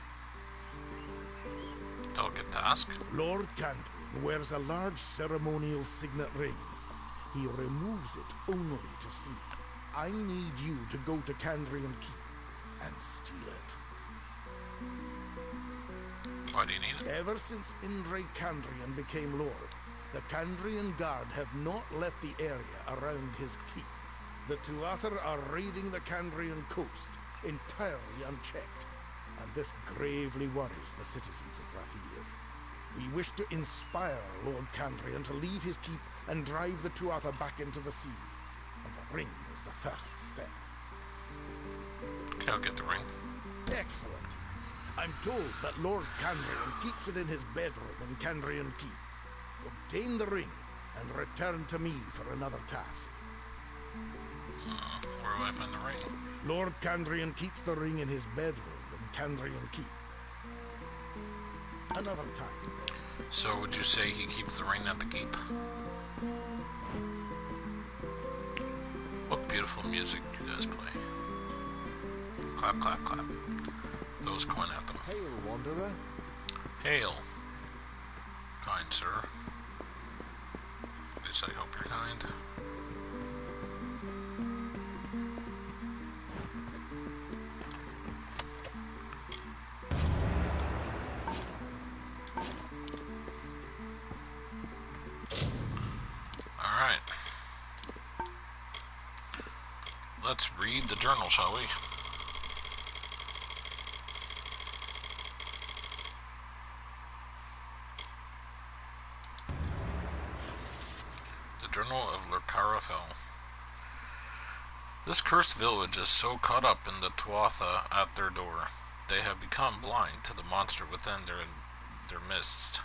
Delicate task? Lord Candrian wears a large ceremonial signet ring. He removes it only to sleep. I need you to go to Candrian Keep and steal it. Why do you need it? Ever since Indre Candrian became Lord, the Candrian Guard have not left the area around his keep. The Tuatha are raiding the Candrian coast, entirely unchecked, and this gravely worries the citizens of Rathir. We wish to inspire Lord Candrian to leave his keep and drive the Tuatha back into the sea, and the ring is the first step. Okay, I'll get the ring. Excellent. I'm told that Lord Candrian keeps it in his bedroom in Candrian Keep. Obtain the ring and return to me for another task. Where do I find the ring? Lord Candrian keeps the ring in his bedroom in Candrian Keep. Another time. So would you say he keeps the ring at the keep? What beautiful music you guys play. Clap, clap, clap. Those coin at them. Hail, wanderer. Hail, kind sir. At least I hope you're kind. Alright. Let's read the journal, shall we? Journal of Lurkara Fell. This cursed village is so caught up in the Tuatha at their door, they have become blind to the monster within their midst.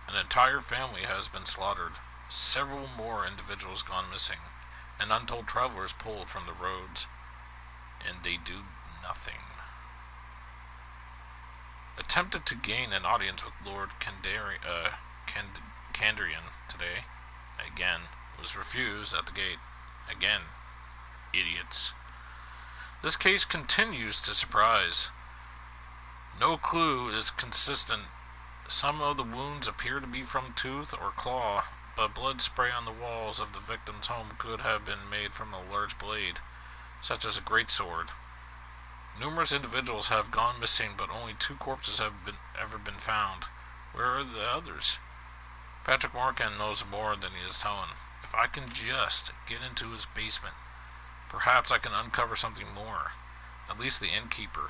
An entire family has been slaughtered, several more individuals gone missing, and untold travelers pulled from the roads, and they do nothing. Attempted to gain an audience with Lord Candrian today. Again, was refused at the gate. Again, idiots. This case continues to surprise. No clue is consistent. Some of the wounds appear to be from tooth or claw, but blood spray on the walls of the victim's home could have been made from a large blade, such as a greatsword. Numerous individuals have gone missing, but only 2 corpses have ever been found. Where are the others? Patrick Morgan knows more than he is telling. If I can just get into his basement, perhaps I can uncover something more. At least the innkeeper.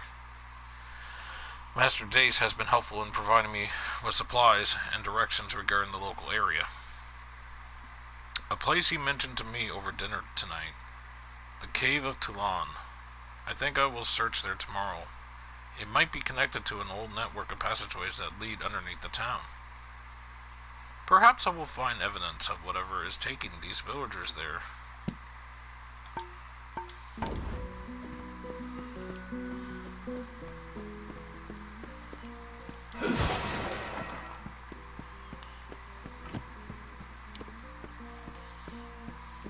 Master Dace has been helpful in providing me with supplies and directions regarding the local area. A place he mentioned to me over dinner tonight. The Cave of Toulon. I think I will search there tomorrow. It might be connected to an old network of passageways that lead underneath the town. Perhaps I will find evidence of whatever is taking these villagers there.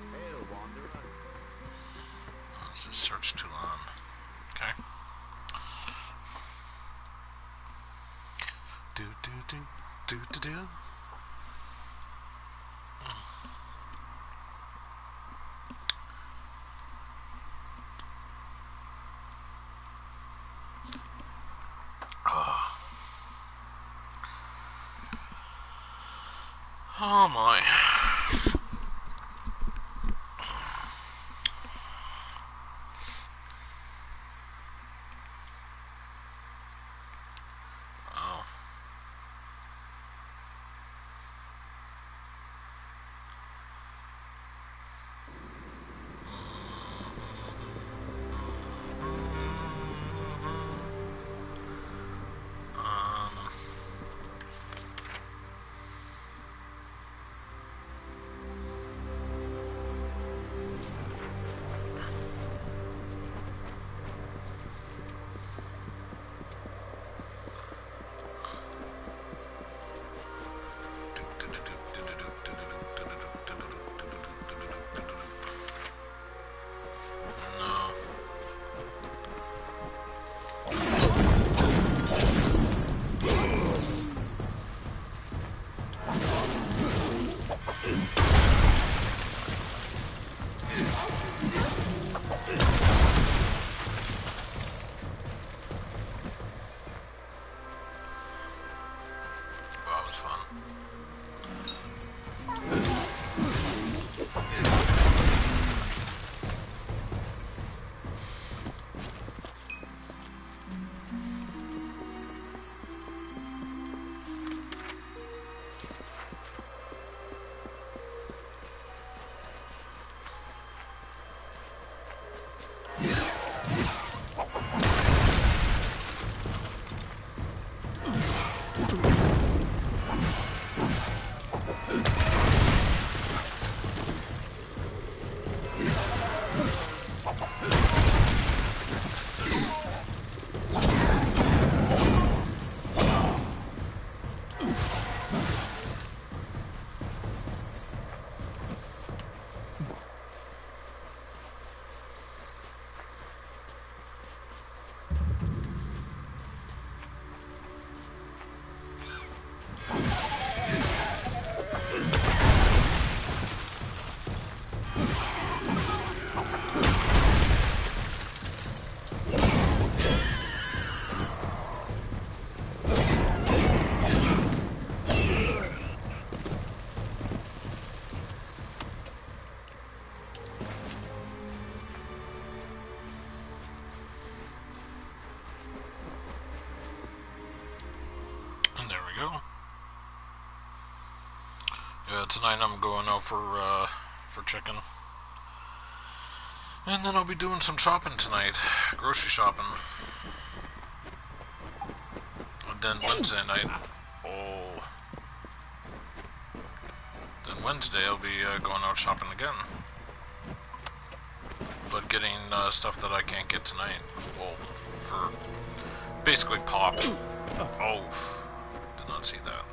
Hail, wanderer. This is search Toulon. Okay. do, do, do. Oh my. Oh. That was fun. Yeah, tonight I'm going out for chicken. And then I'll be doing some shopping tonight. Grocery shopping. And then Wednesday night... Oh. Then Wednesday I'll be going out shopping again. But getting stuff that I can't get tonight. Well, for basically pop. Oh. Did not see that.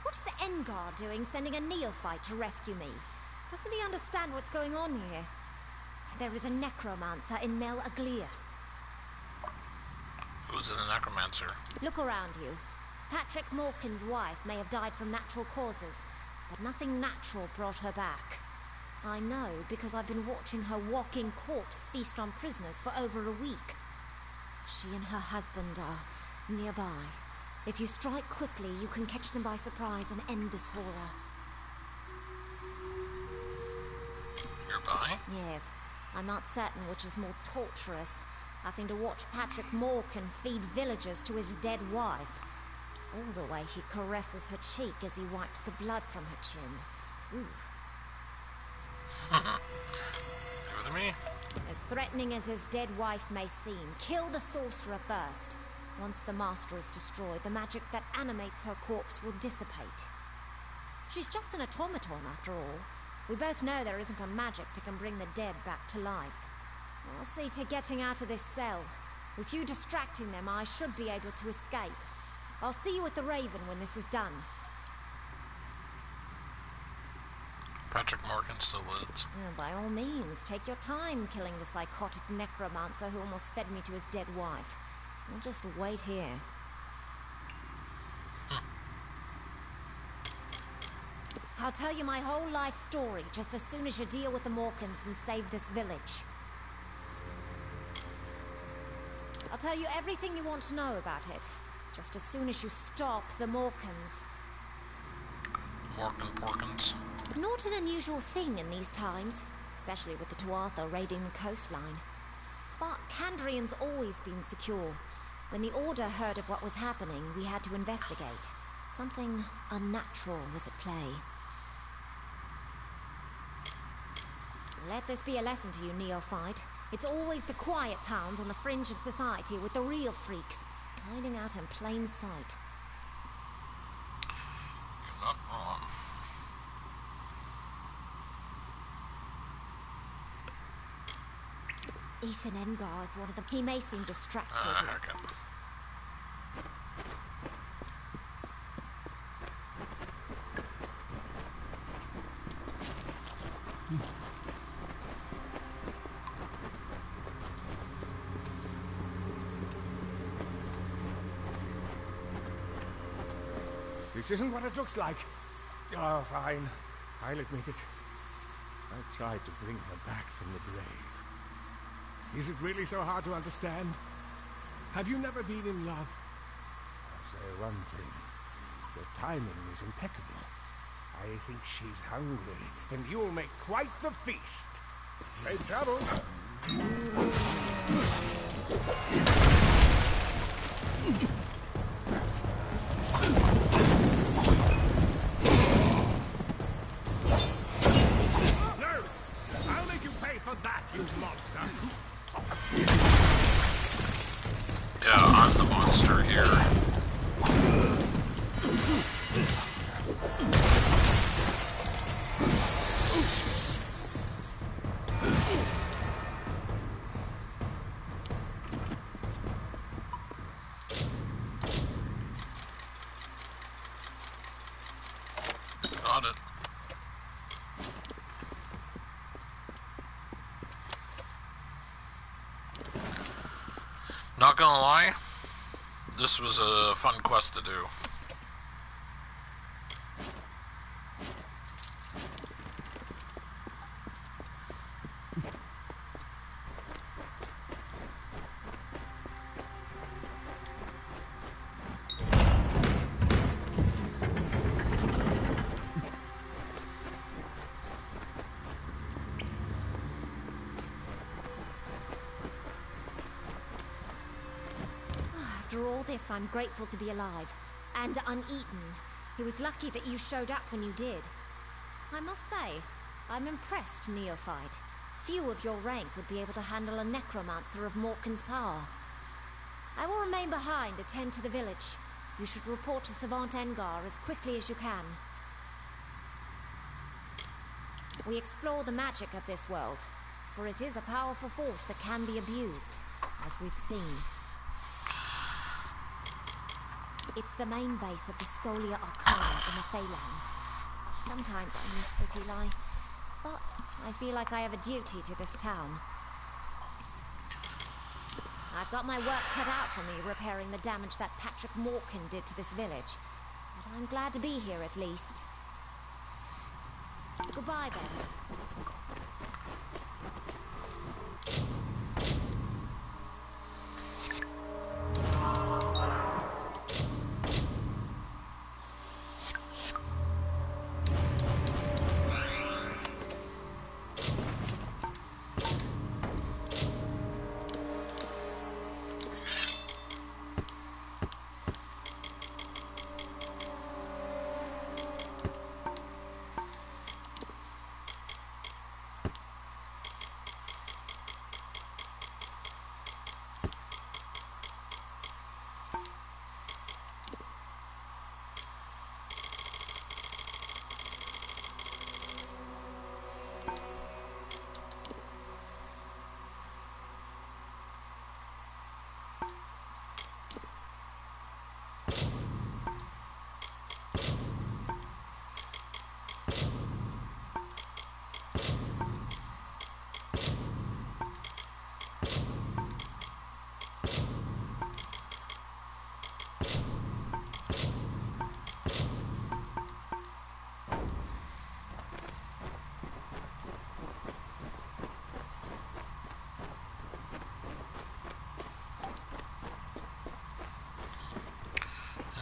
What is the Engar doing sending a neophyte to rescue me? Doesn't he understand what's going on here? There is a necromancer in Mel Aglia. Who's the necromancer? Look around you. Patrick Morkin's wife may have died from natural causes, but nothing natural brought her back. I know because I've been watching her walking corpse feast on prisoners for over a week. She and her husband are nearby. If you strike quickly, you can catch them by surprise and end this horror. Nearby? Yes. I'm not certain which is more torturous, having to watch Patrick Morkin feed villagers to his dead wife, or the way he caresses her cheek as he wipes the blood from her chin. Oof. Give it to me. As threatening as his dead wife may seem, kill the sorcerer first. Once the master is destroyed, the magic that animates her corpse will dissipate. She's just an automaton, after all. We both know there isn't a magic that can bring the dead back to life. I'll see to getting out of this cell. With you distracting them, I should be able to escape. I'll see you at the Raven when this is done. Patrick Morgan still lives. By all means, take your time killing the psychotic necromancer who almost fed me to his dead wife. I'll just wait here. I'll tell you my whole life story just as soon as you deal with the Morkins and save this village. I'll tell you everything you want to know about it, just as soon as you stop the Morkins. Porkins? Not an unusual thing in these times, especially with the Tuatha raiding the coastline. But Kandrian's always been secure. When the Order heard of what was happening, we had to investigate. Something unnatural was at play. Let this be a lesson to you, neophyte. It's always the quiet towns on the fringe of society with the real freaks, hiding out in plain sight. You're not wrong. Ethan Engar is one of them. He may seem distracted. Heck. This isn't what it looks like. Oh, fine. I'll admit it. I tried to bring her back from the grave. Is it really so hard to understand? Have you never been in love? I'll say one thing. Your timing is impeccable. I think she's hungry, and you'll make quite the feast. Safe travels. No! I'll make you pay for that, you monster! Yeah, I'm the monster here. Got it. Not gonna lie, this was a fun quest to do. After all this, I'm grateful to be alive and uneaten. It was lucky that you showed up when you did. I must say, I'm impressed, neophyte. Few of your rank would be able to handle a necromancer of Morkan's power. I will remain behind to tend to the village. You should report to Savant Engar as quickly as you can. We explore the magic of this world, for it is a powerful force that can be abused, as we've seen. It's the main base of the Scholia Arcana in the Phalanx. Sometimes I miss city life, but I feel like I have a duty to this town. I've got my work cut out for me repairing the damage that Patrick Morkan did to this village, but I'm glad to be here at least. Goodbye then.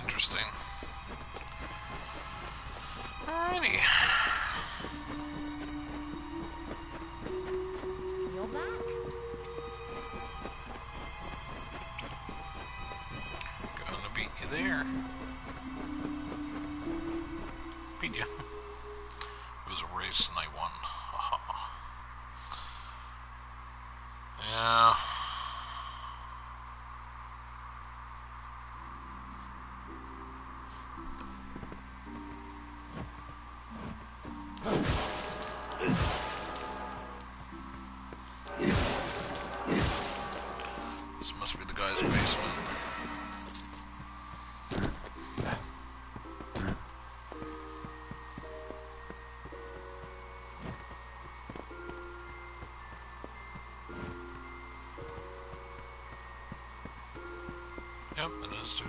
Interesting. Alrighty. You're back. Gonna beat you there. Beat you. It was a race and I won. Yeah. This must be the guy's basement. Yep, it is too.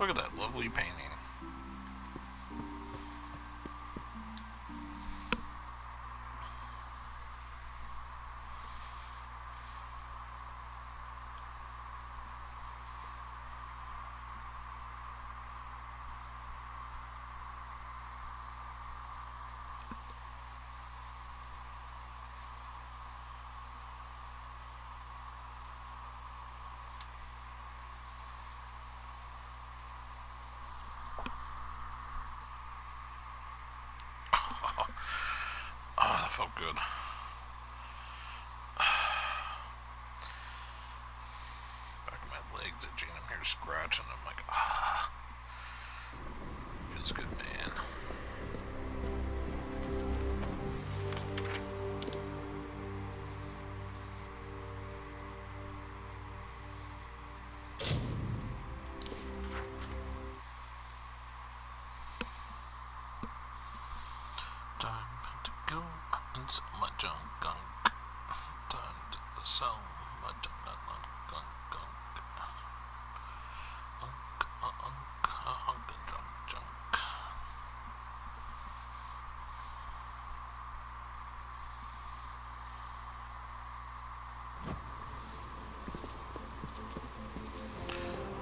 Look at that lovely painting. Ah, that felt good. Back of my legs itching. I'm here scratching. I'm like, ah. Feels good, man. Time to go and sell my junk. Time to sell my junk.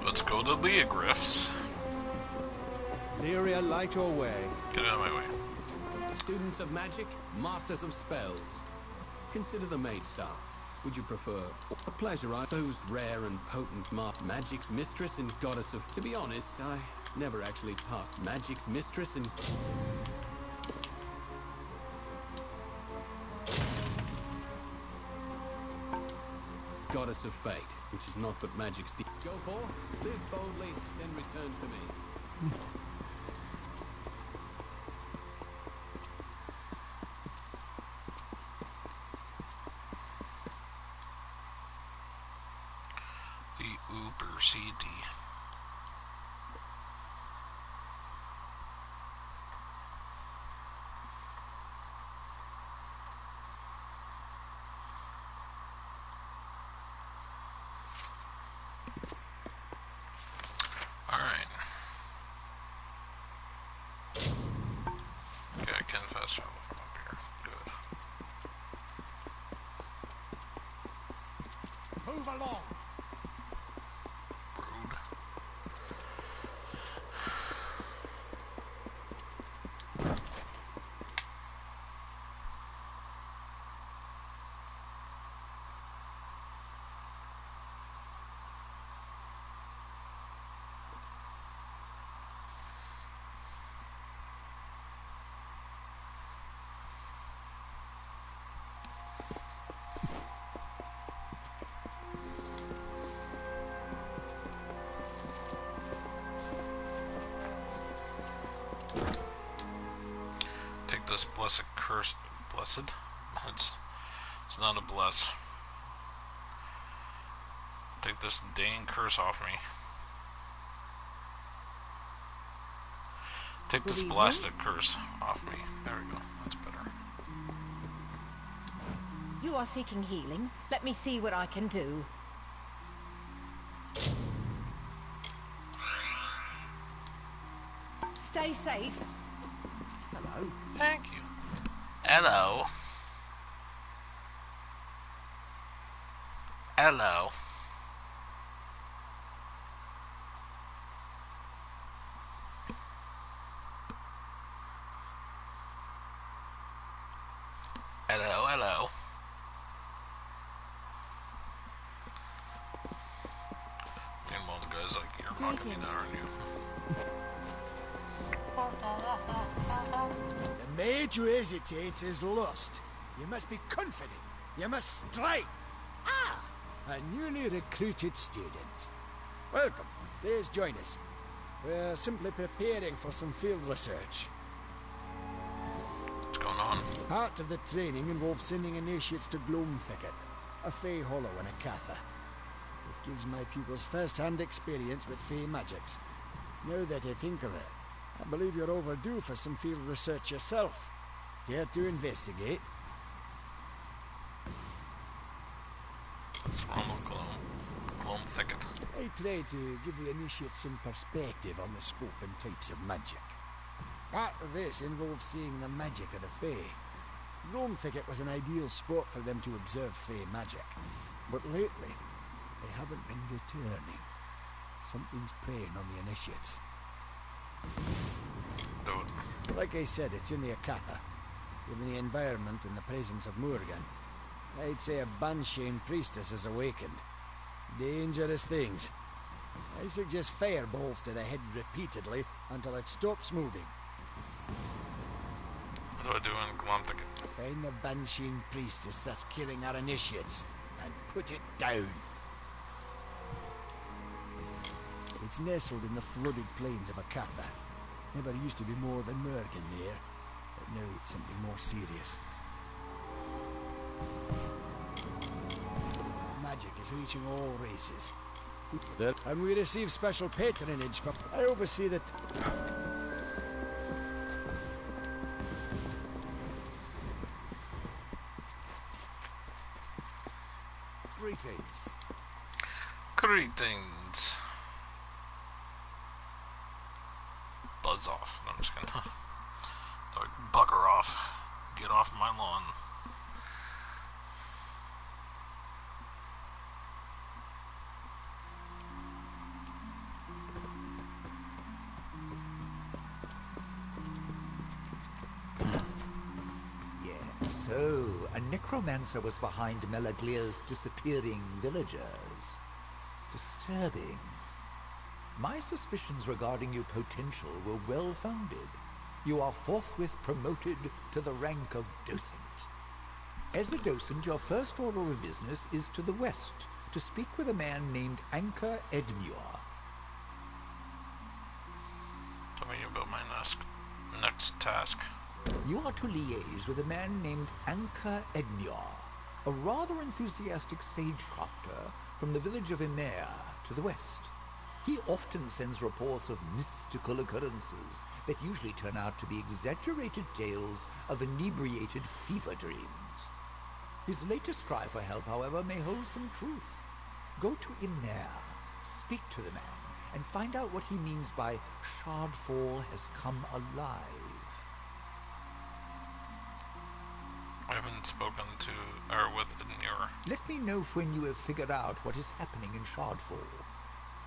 Let's go to Leogriff's. Lyria, light your way. Get out of my way. Students of magic, masters of spells. Consider the maid staff. Would you prefer a pleasure? Those rare and potent magic's mistress and goddess of... To be honest, I never actually passed magic's mistress and... Goddess of fate, which is not but magic's... Go forth, live boldly, then return to me. The Uber CD. Alright. Okay, I can fast travel from up here. Good. Move along. Rude. Take this blessed curse. Blessed? It's not a bless. Take this dang curse off me. Take this blasted curse off me. There we go. That's better. You are seeking healing. Let me see what I can do. Stay safe. Hello. Thank you. Hello. Hello. Hello, hello. Meanwhile, the guy's like, you're mocking me now, aren't you? The maid who hesitates is lost. You must be confident. You must strike. Ah! A newly recruited student. Welcome. Please join us. We're simply preparing for some field research. What's going on? Part of the training involves sending initiates to Gloam Thicket, a Fey hollow in a Katha. It gives my pupils first-hand experience with Fey magics. Now that I think of it, I believe you're overdue for some field research yourself. Care to investigate? What's wrong with Gloam Thicket? I try to give the initiates some perspective on the scope and types of magic. Part of this involves seeing the magic of the Fey. Gloam Thicket was an ideal spot for them to observe Fey magic. But lately, they haven't been returning. Something's preying on the initiates. Do it. Like I said, it's in the Akatha. Given the environment and the presence of Morgan, I'd say a Banshane priestess has awakened. Dangerous things. I suggest fireballs to the head repeatedly until it stops moving. What do I do in Gloam Thicket? Find the Banshane priestess that's killing our initiates and put it down. It's nestled in the flooded plains of Akatha. Never used to be more than Morgan there, but now it's something more serious. Magic is reaching all races. And we receive special patronage from... I oversee that... Greetings. Greetings. Buzz off. No, I'm just gonna... Like, bugger off. Get off my lawn. So, a necromancer was behind Melaglir's disappearing villagers. Disturbing. My suspicions regarding your potential were well-founded. You are forthwith promoted to the rank of docent. As a docent, your first order of business is to the west, to speak with a man named Anka Edmure. Tell me about my next task. You are to liaise with a man named Anka Edmure, a rather enthusiastic sagecrafter from the village of Emea to the west. He often sends reports of mystical occurrences that usually turn out to be exaggerated tales of inebriated fever dreams. His latest cry for help, however, may hold some truth. Go to Emea, speak to the man, and find out what he means by Shardfall has come alive. I haven't spoken to or with Edmure. Let me know when you have figured out what is happening in Shardfall.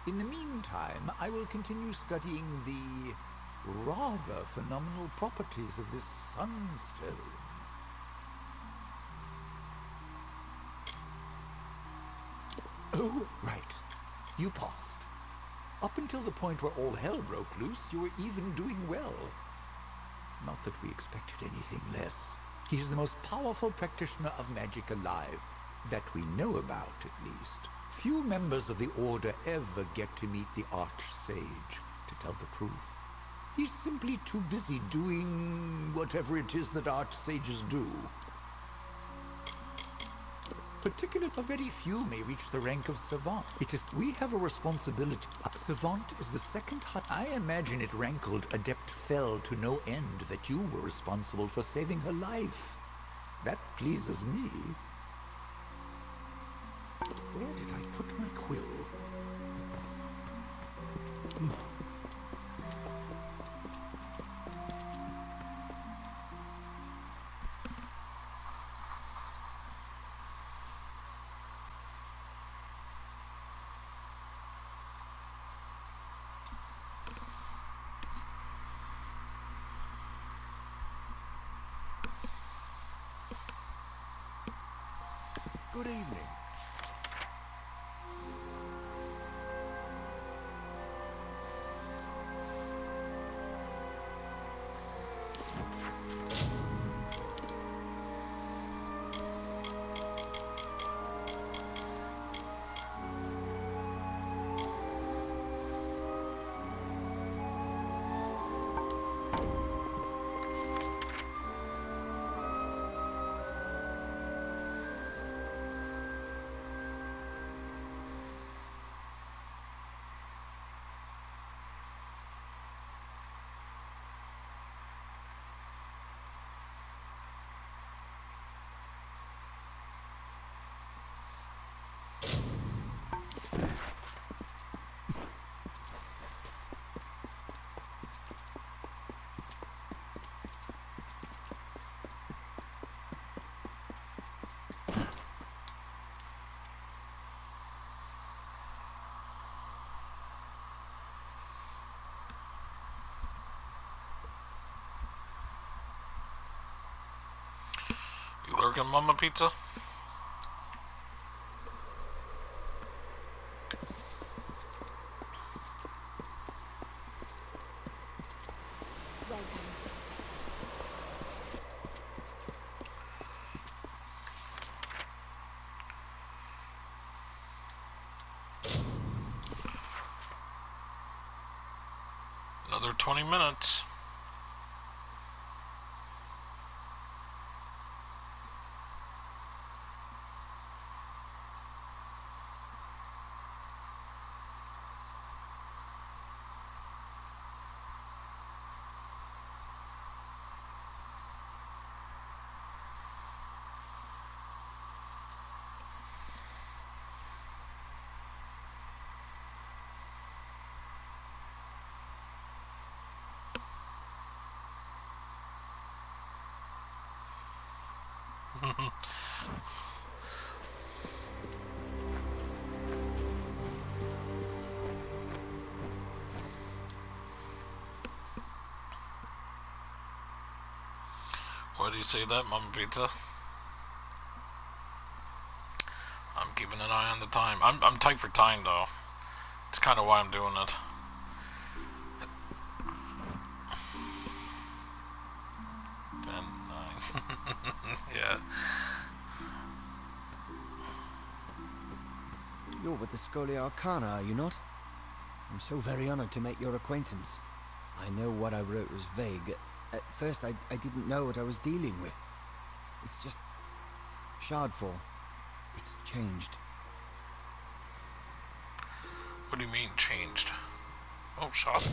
In the meantime, I will continue studying the rather phenomenal properties of this sunstone. Oh, right. You passed. Up until the point where all hell broke loose, you were even doing well. Not that we expected anything less. He is the most powerful practitioner of magic alive, that we know about, at least. Few members of the Order ever get to meet the Archsage, to tell the truth. He's simply too busy doing whatever it is that Archsages do. Particularly, very few may reach the rank of Savant. We have a responsibility. Savant is the second I imagine it rankled Adept Fell to no end that you were responsible for saving her life. That pleases me. Where did I put my quill? Good evening. You lurking, Mama Pizza? Another 20 minutes. Why do you say that, Mama Pizza? the time. I'm tight for time though. It's kind of why I'm doing it. Yeah. You're with the Scholia Arcana, are you not? I'm so very honored to make your acquaintance. I know what I wrote was vague. At first, I didn't know what I was dealing with. It's just... Shardfall. It's changed. What do you mean, changed? Oh, shot.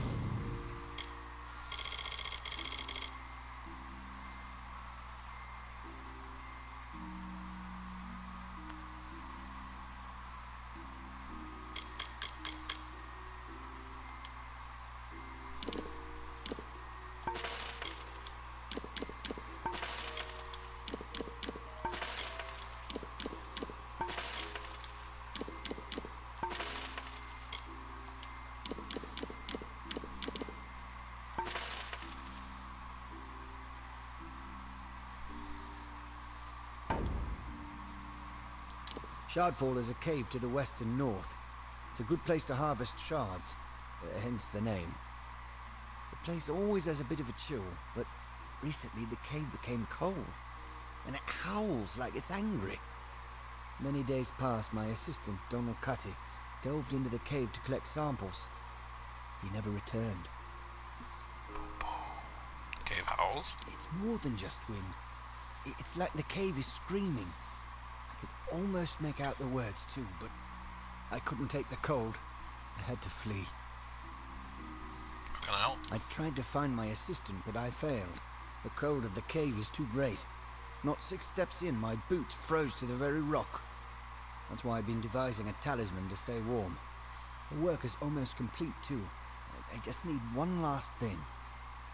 Shardfall is a cave to the west and north. It's a good place to harvest shards, hence the name. The place always has a bit of a chill, but recently the cave became cold, and it howls like it's angry. Many days past, my assistant, Donald Cutty, delved into the cave to collect samples. He never returned. Cave howls? It's more than just wind. It's like the cave is screaming. I could almost make out the words too, but I couldn't take the cold. I had to flee. Can I help? I tried to find my assistant, but I failed. The cold of the cave is too great. Not 6 steps in, my boots froze to the very rock. That's why I've been devising a talisman to stay warm. The work is almost complete too. I just need one last thing.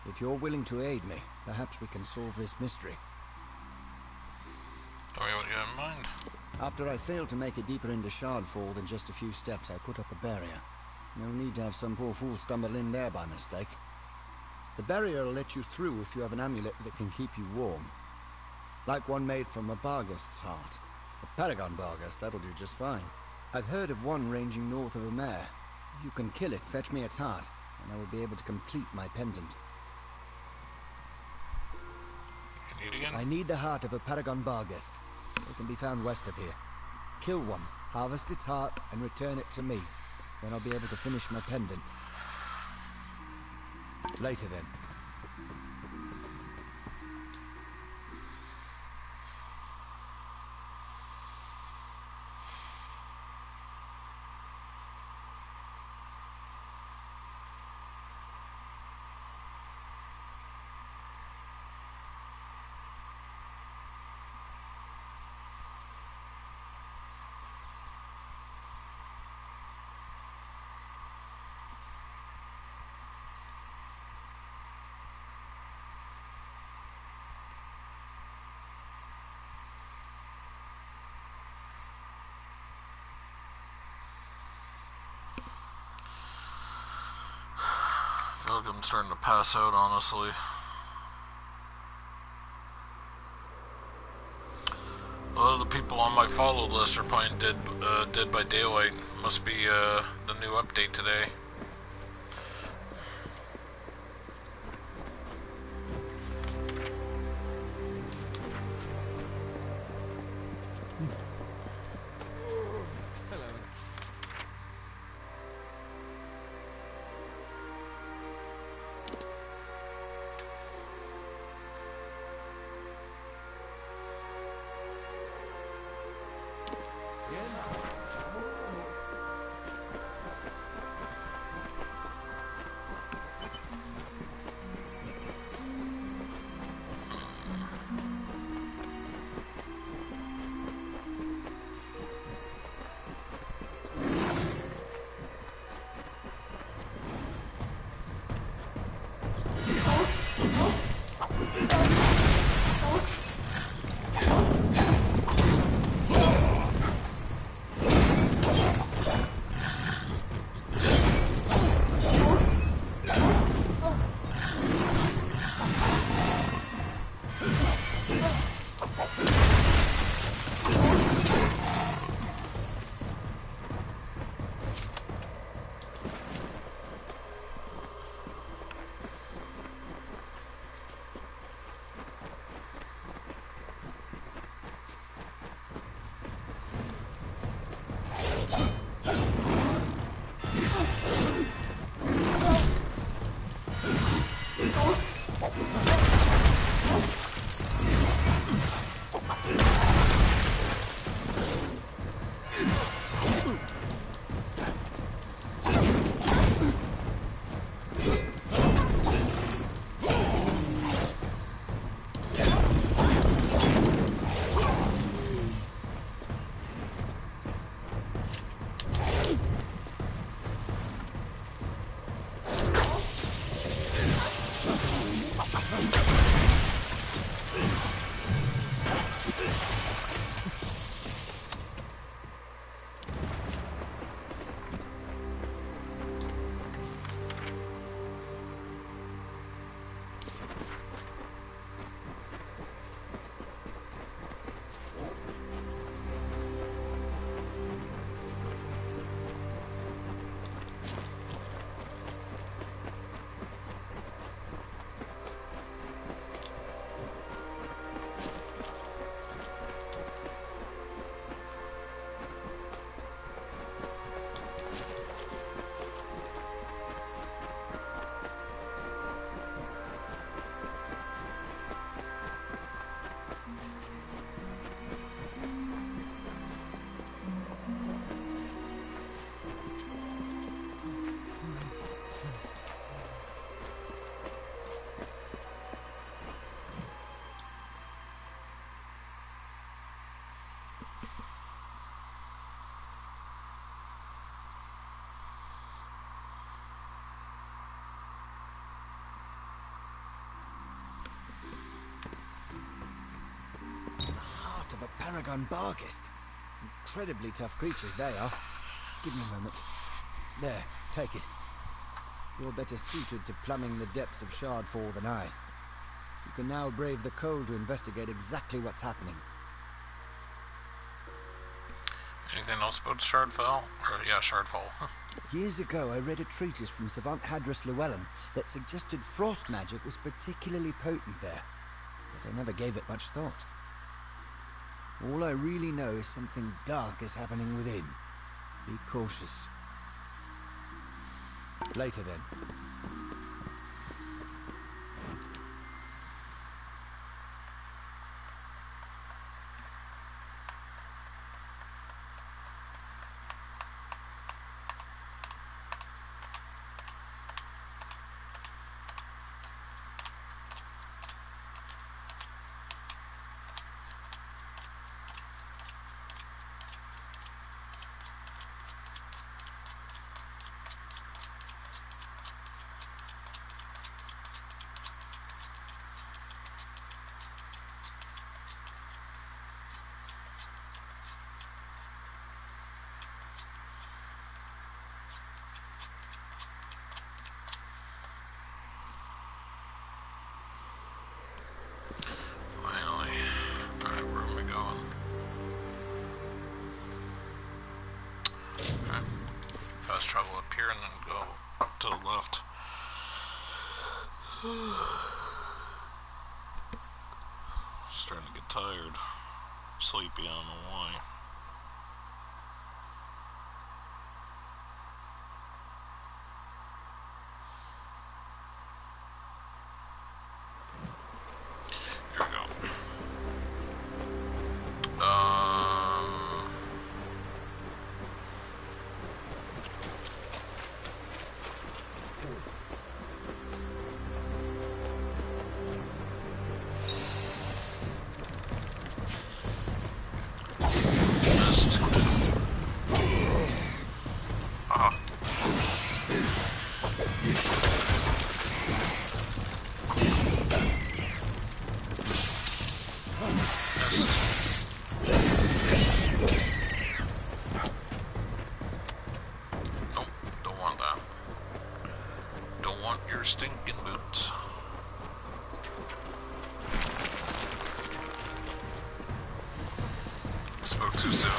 If you're willing to aid me, perhaps we can solve this mystery. Tell me what you have in mind. After I failed to make it deeper into Shardfall than just a few steps, I put up a barrier. No need to have some poor fool stumble in there by mistake. The barrier will let you through if you have an amulet that can keep you warm. Like one made from a Barghest's heart. A Paragon Barghest, that'll do just fine. I've heard of one ranging north of Amalur. You can kill it, fetch me its heart, and I will be able to complete my pendant. You need again? I need the heart of a Paragon Barghest. It can be found west of here. Kill one, harvest its heart, and return it to me. Then I'll be able to finish my pendant. Later then. I feel like I'm starting to pass out, honestly. A lot of the people on my follow list are playing Dead by Daylight. Must be the new update today. Of a paragon barghest. Incredibly tough creatures they are. Give me a moment. There, take it. You're better suited to plumbing the depths of Shardfall than I. You can now brave the cold to investigate exactly what's happening. Anything else about Shardfall? Or, yeah, Shardfall. Years ago, I read a treatise from Savant Hadris Llewellyn that suggested frost magic was particularly potent there, but I never gave it much thought. All I really know is something dark is happening within. Be cautious. Later then. Travel up here and then go to the left. Starting to get tired. Sleepy, I don't know why. Here we go. Stinking boots. Spoke too soon.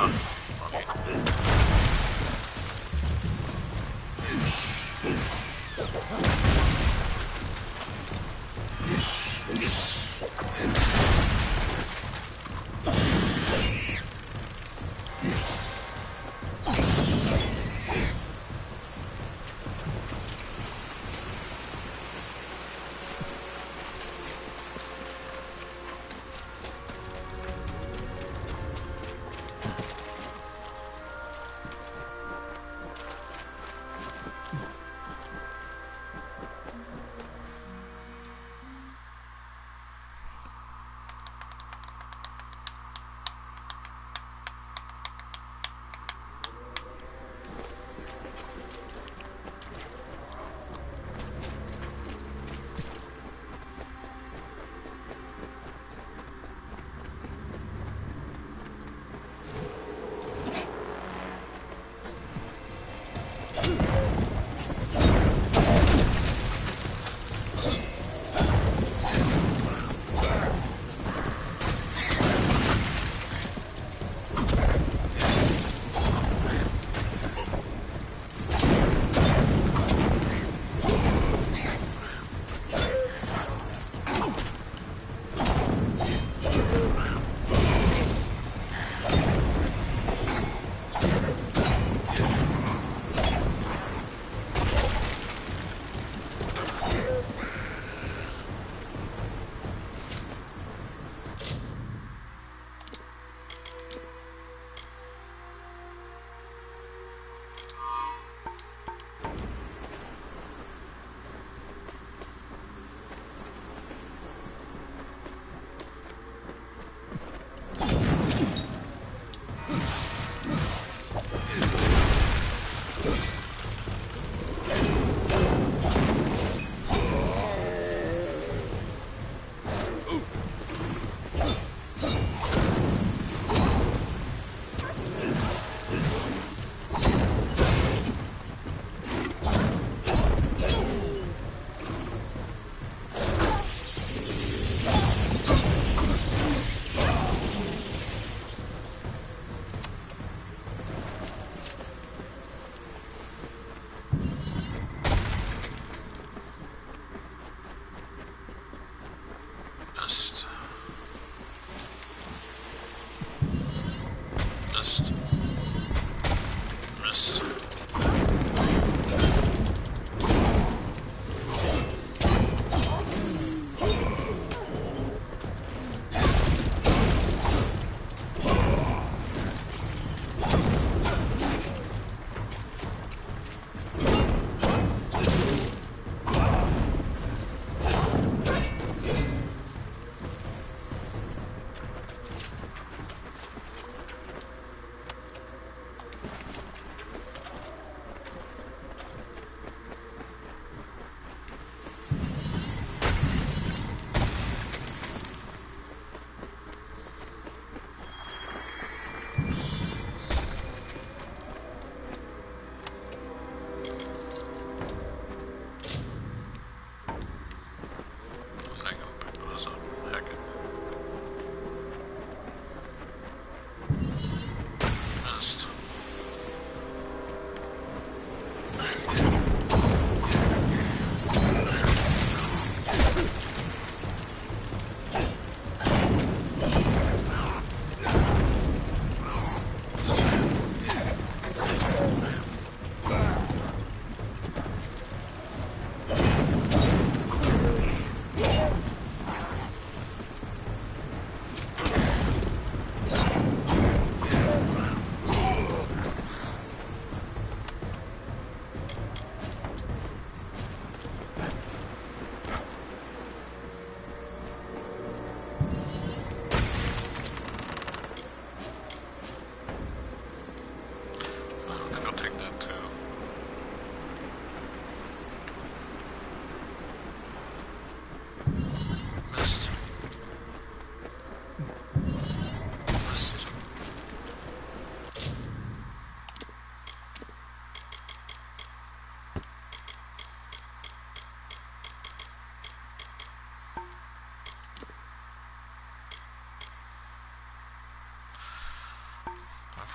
Okay.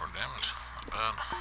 For damage, not bad.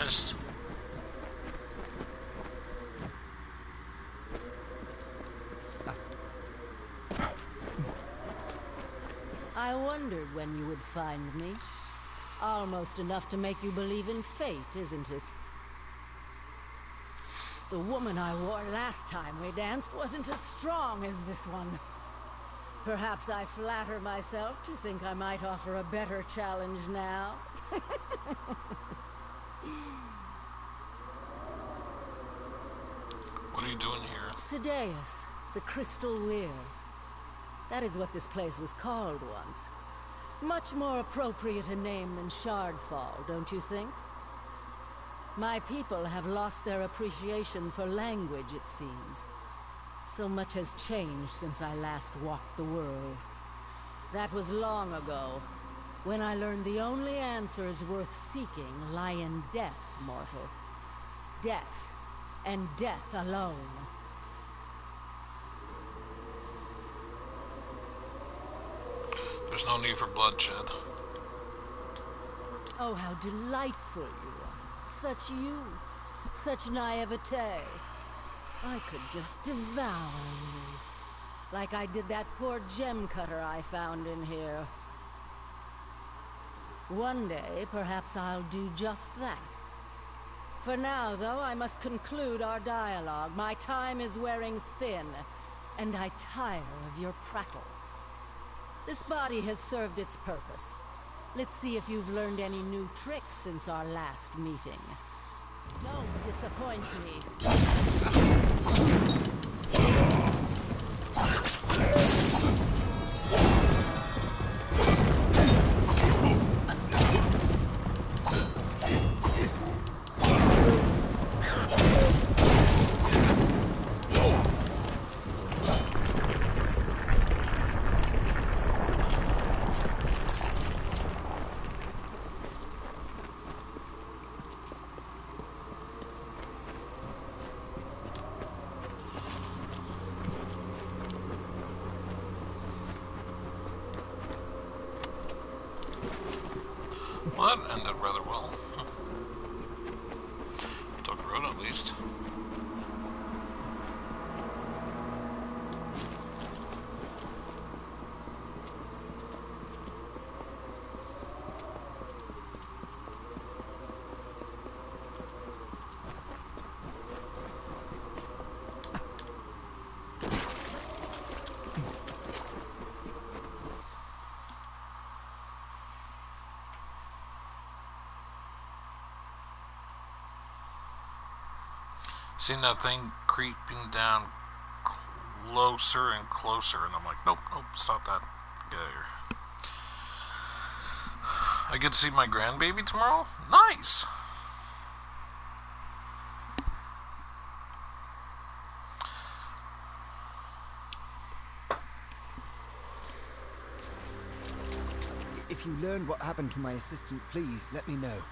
honest. I wondered when you would find me. Almost enough to make you believe in fate, isn't it? The woman I wore last time we danced wasn't as strong as this one. Perhaps I flatter myself to think I might offer a better challenge now. What are you doing here? Sideus, the Crystal Weir. That is what this place was called once. Much more appropriate a name than Shardfall, don't you think? My people have lost their appreciation for language, it seems. So much has changed since I last walked the world. That was long ago, when I learned the only answers worth seeking lie in death, mortal. Death, and death alone. There's no need for bloodshed. Oh, how delightful you are. Such youth, such naivete. I could just devour you. Like I did that poor gem cutter I found in here. One day, perhaps I'll do just that. For now, though, I must conclude our dialogue. My time is wearing thin, and I tire of your prattle. This body has served its purpose. Let's see if you've learned any new tricks since our last meeting. Don't disappoint me. Well, that ended rather well. Took a road at least. Seen that thing creeping down closer and closer, and I'm like, nope, stop that. Get out of here. I get to see my grandbaby tomorrow? Nice! If you learned what happened to my assistant, please let me know.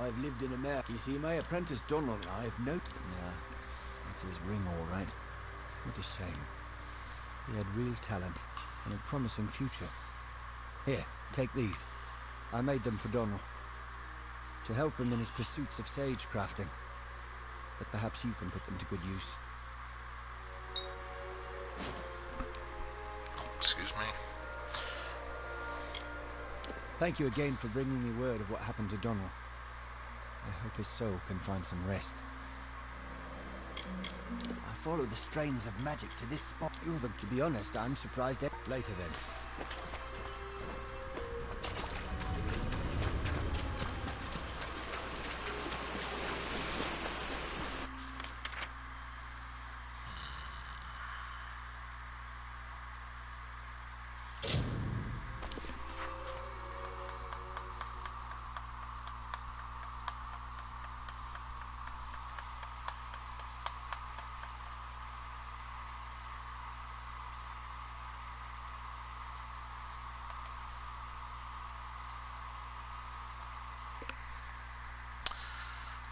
I've lived in America. You see, my apprentice Donald and I have no... Yeah, that's his ring, all right. What a shame. He had real talent and a promising future. Here, take these. I made them for Donald. To help him in his pursuits of sage crafting. But perhaps you can put them to good use. Excuse me. Thank you again for bringing me word of what happened to Donald. I hope his soul can find some rest. I follow the strains of magic to this spot. But to be honest, I'm surprised. Later then.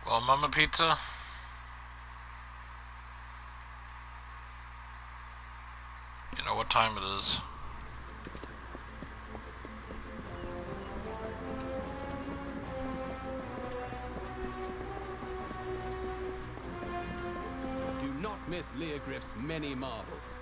Well, Mama Pizza. You know what time it is. witness Leogryph's many marvels.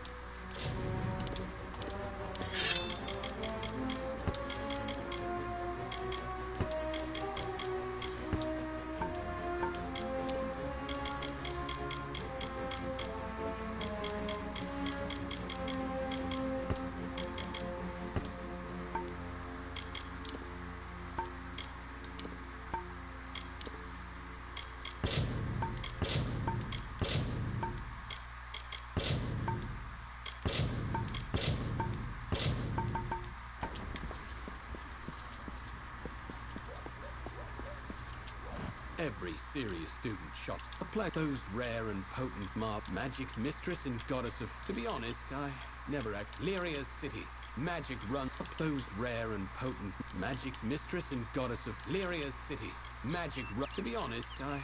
Every serious student shops apply those rare and potent magic's mistress and goddess of... To be honest, I never act... Lyria's city. Magic run up those rare and potent magic's mistress and goddess of... Lyria's city. Magic run... To be honest, I...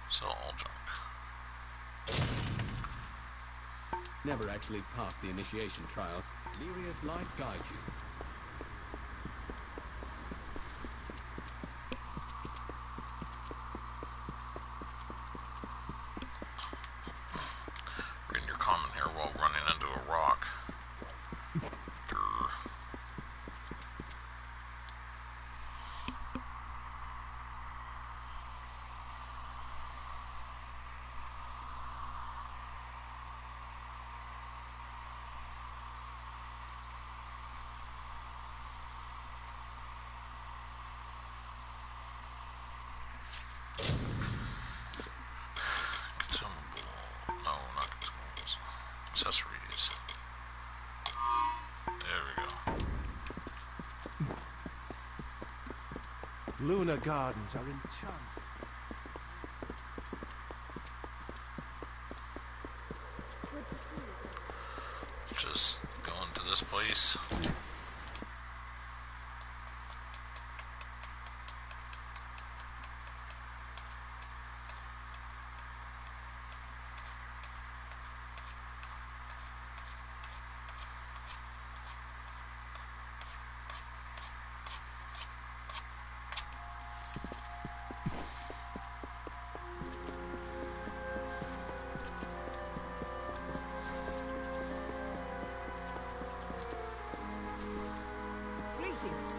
So all junk. Never actually passed the initiation trials. Lyria's light guides you. Reading your comment here while running into a rock. Accessories. There we go. Lunar gardens are enchanted. Just going to this place. Greetings.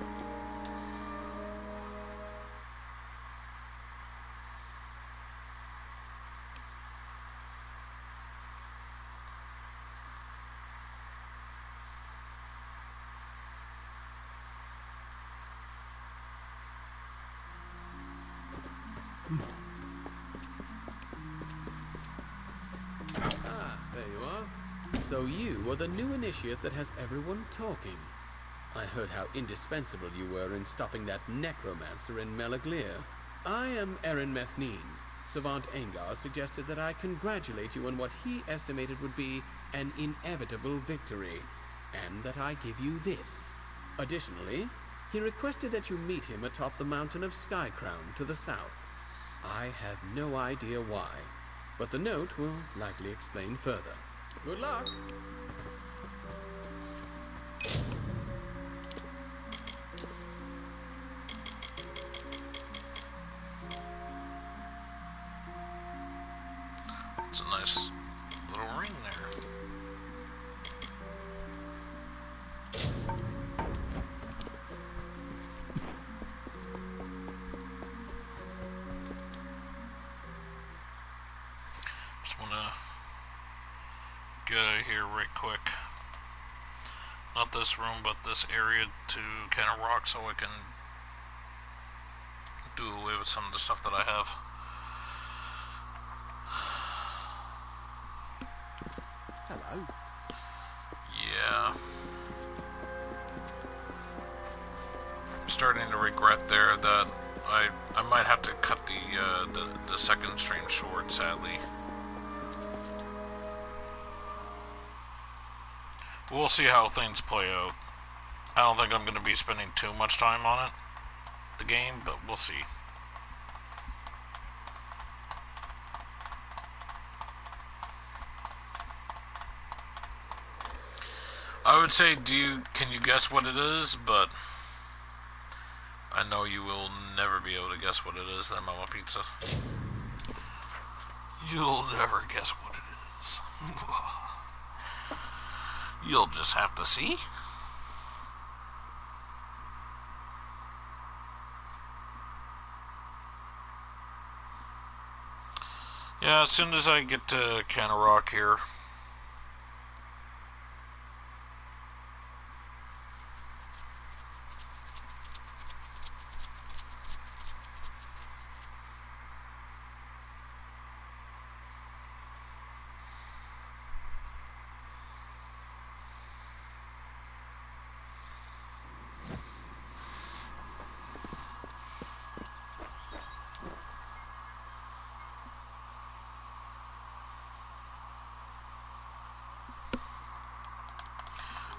Ah, there you are. So you were the new initiate that has everyone talking. I heard how indispensable you were in stopping that necromancer in Melaglir. I am Erin Methneen. Savant Engar suggested that I congratulate you on what he estimated would be an inevitable victory, and that I give you this. Additionally, he requested that you meet him atop the mountain of Skycrown to the south. I have no idea why, but the note will likely explain further. Good luck! It's a nice little ring there. Just wanna get out of here right quick. Not this room, but this area to kind of rock so I can do away with some of the stuff that I have. Hello. Yeah. I'm starting to regret there that I might have to cut the second stream short, sadly. We'll see how things play out. I don't think I'm going to be spending too much time on it, the game, but we'll see. I would say, can you guess what it is? But I know you will never be able to guess what it is, that Mama Pizza. You'll never guess what it is. You'll just have to see. Yeah, as soon as I get to Canna Rock here.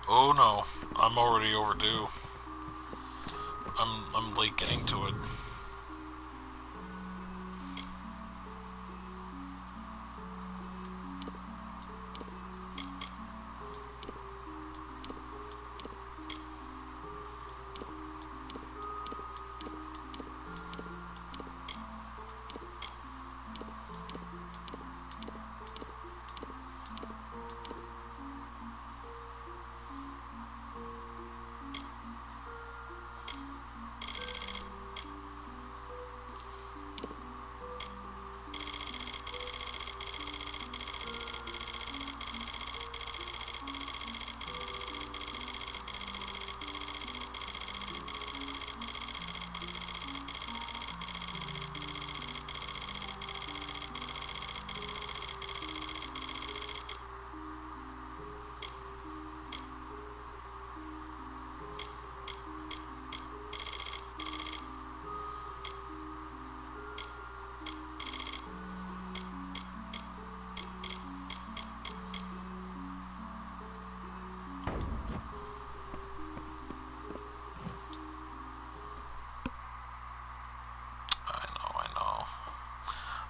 Oh no, I'm already overdue. I'm late getting to it.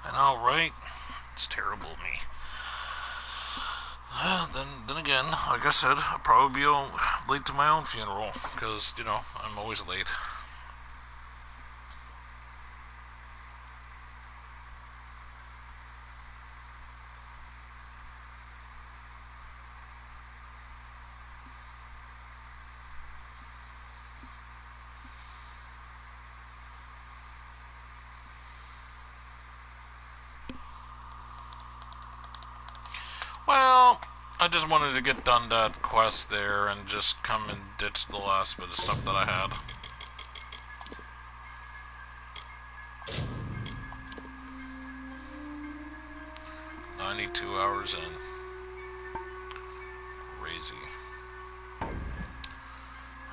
I know, right? It's terrible of me. Then again, like I said, I'll probably be late to my own funeral, because, you know, I'm always late. Well, I just wanted to get done that quest there and just come and ditch the last bit of stuff that I had. $92 in. Crazy.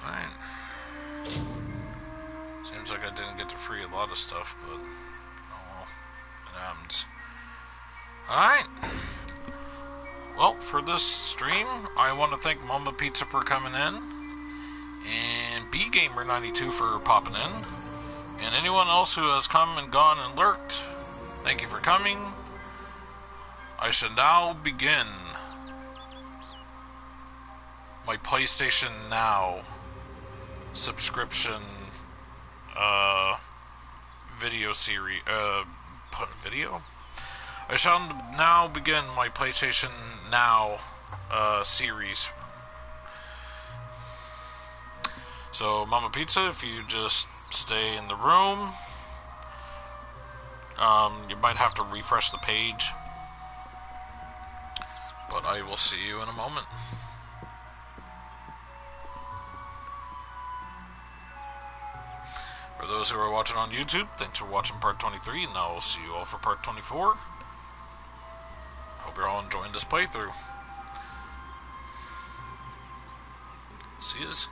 Alright. Seems like I didn't get to free a lot of stuff, but oh well. It happens. Alright. Well, for this stream, I want to thank Mama Pizza for coming in, and BGamer92 for popping in, and anyone else who has come and gone and lurked, thank you for coming. I shall now begin my PlayStation Now subscription video series, video? I shall now begin my PlayStation Now series. So, Mama Pizza, if you just stay in the room, you might have to refresh the page, but I will see you in a moment. For those who are watching on YouTube, thanks for watching part 23, and I will see you all for part 24. Hope you're all enjoying this playthrough. See yous.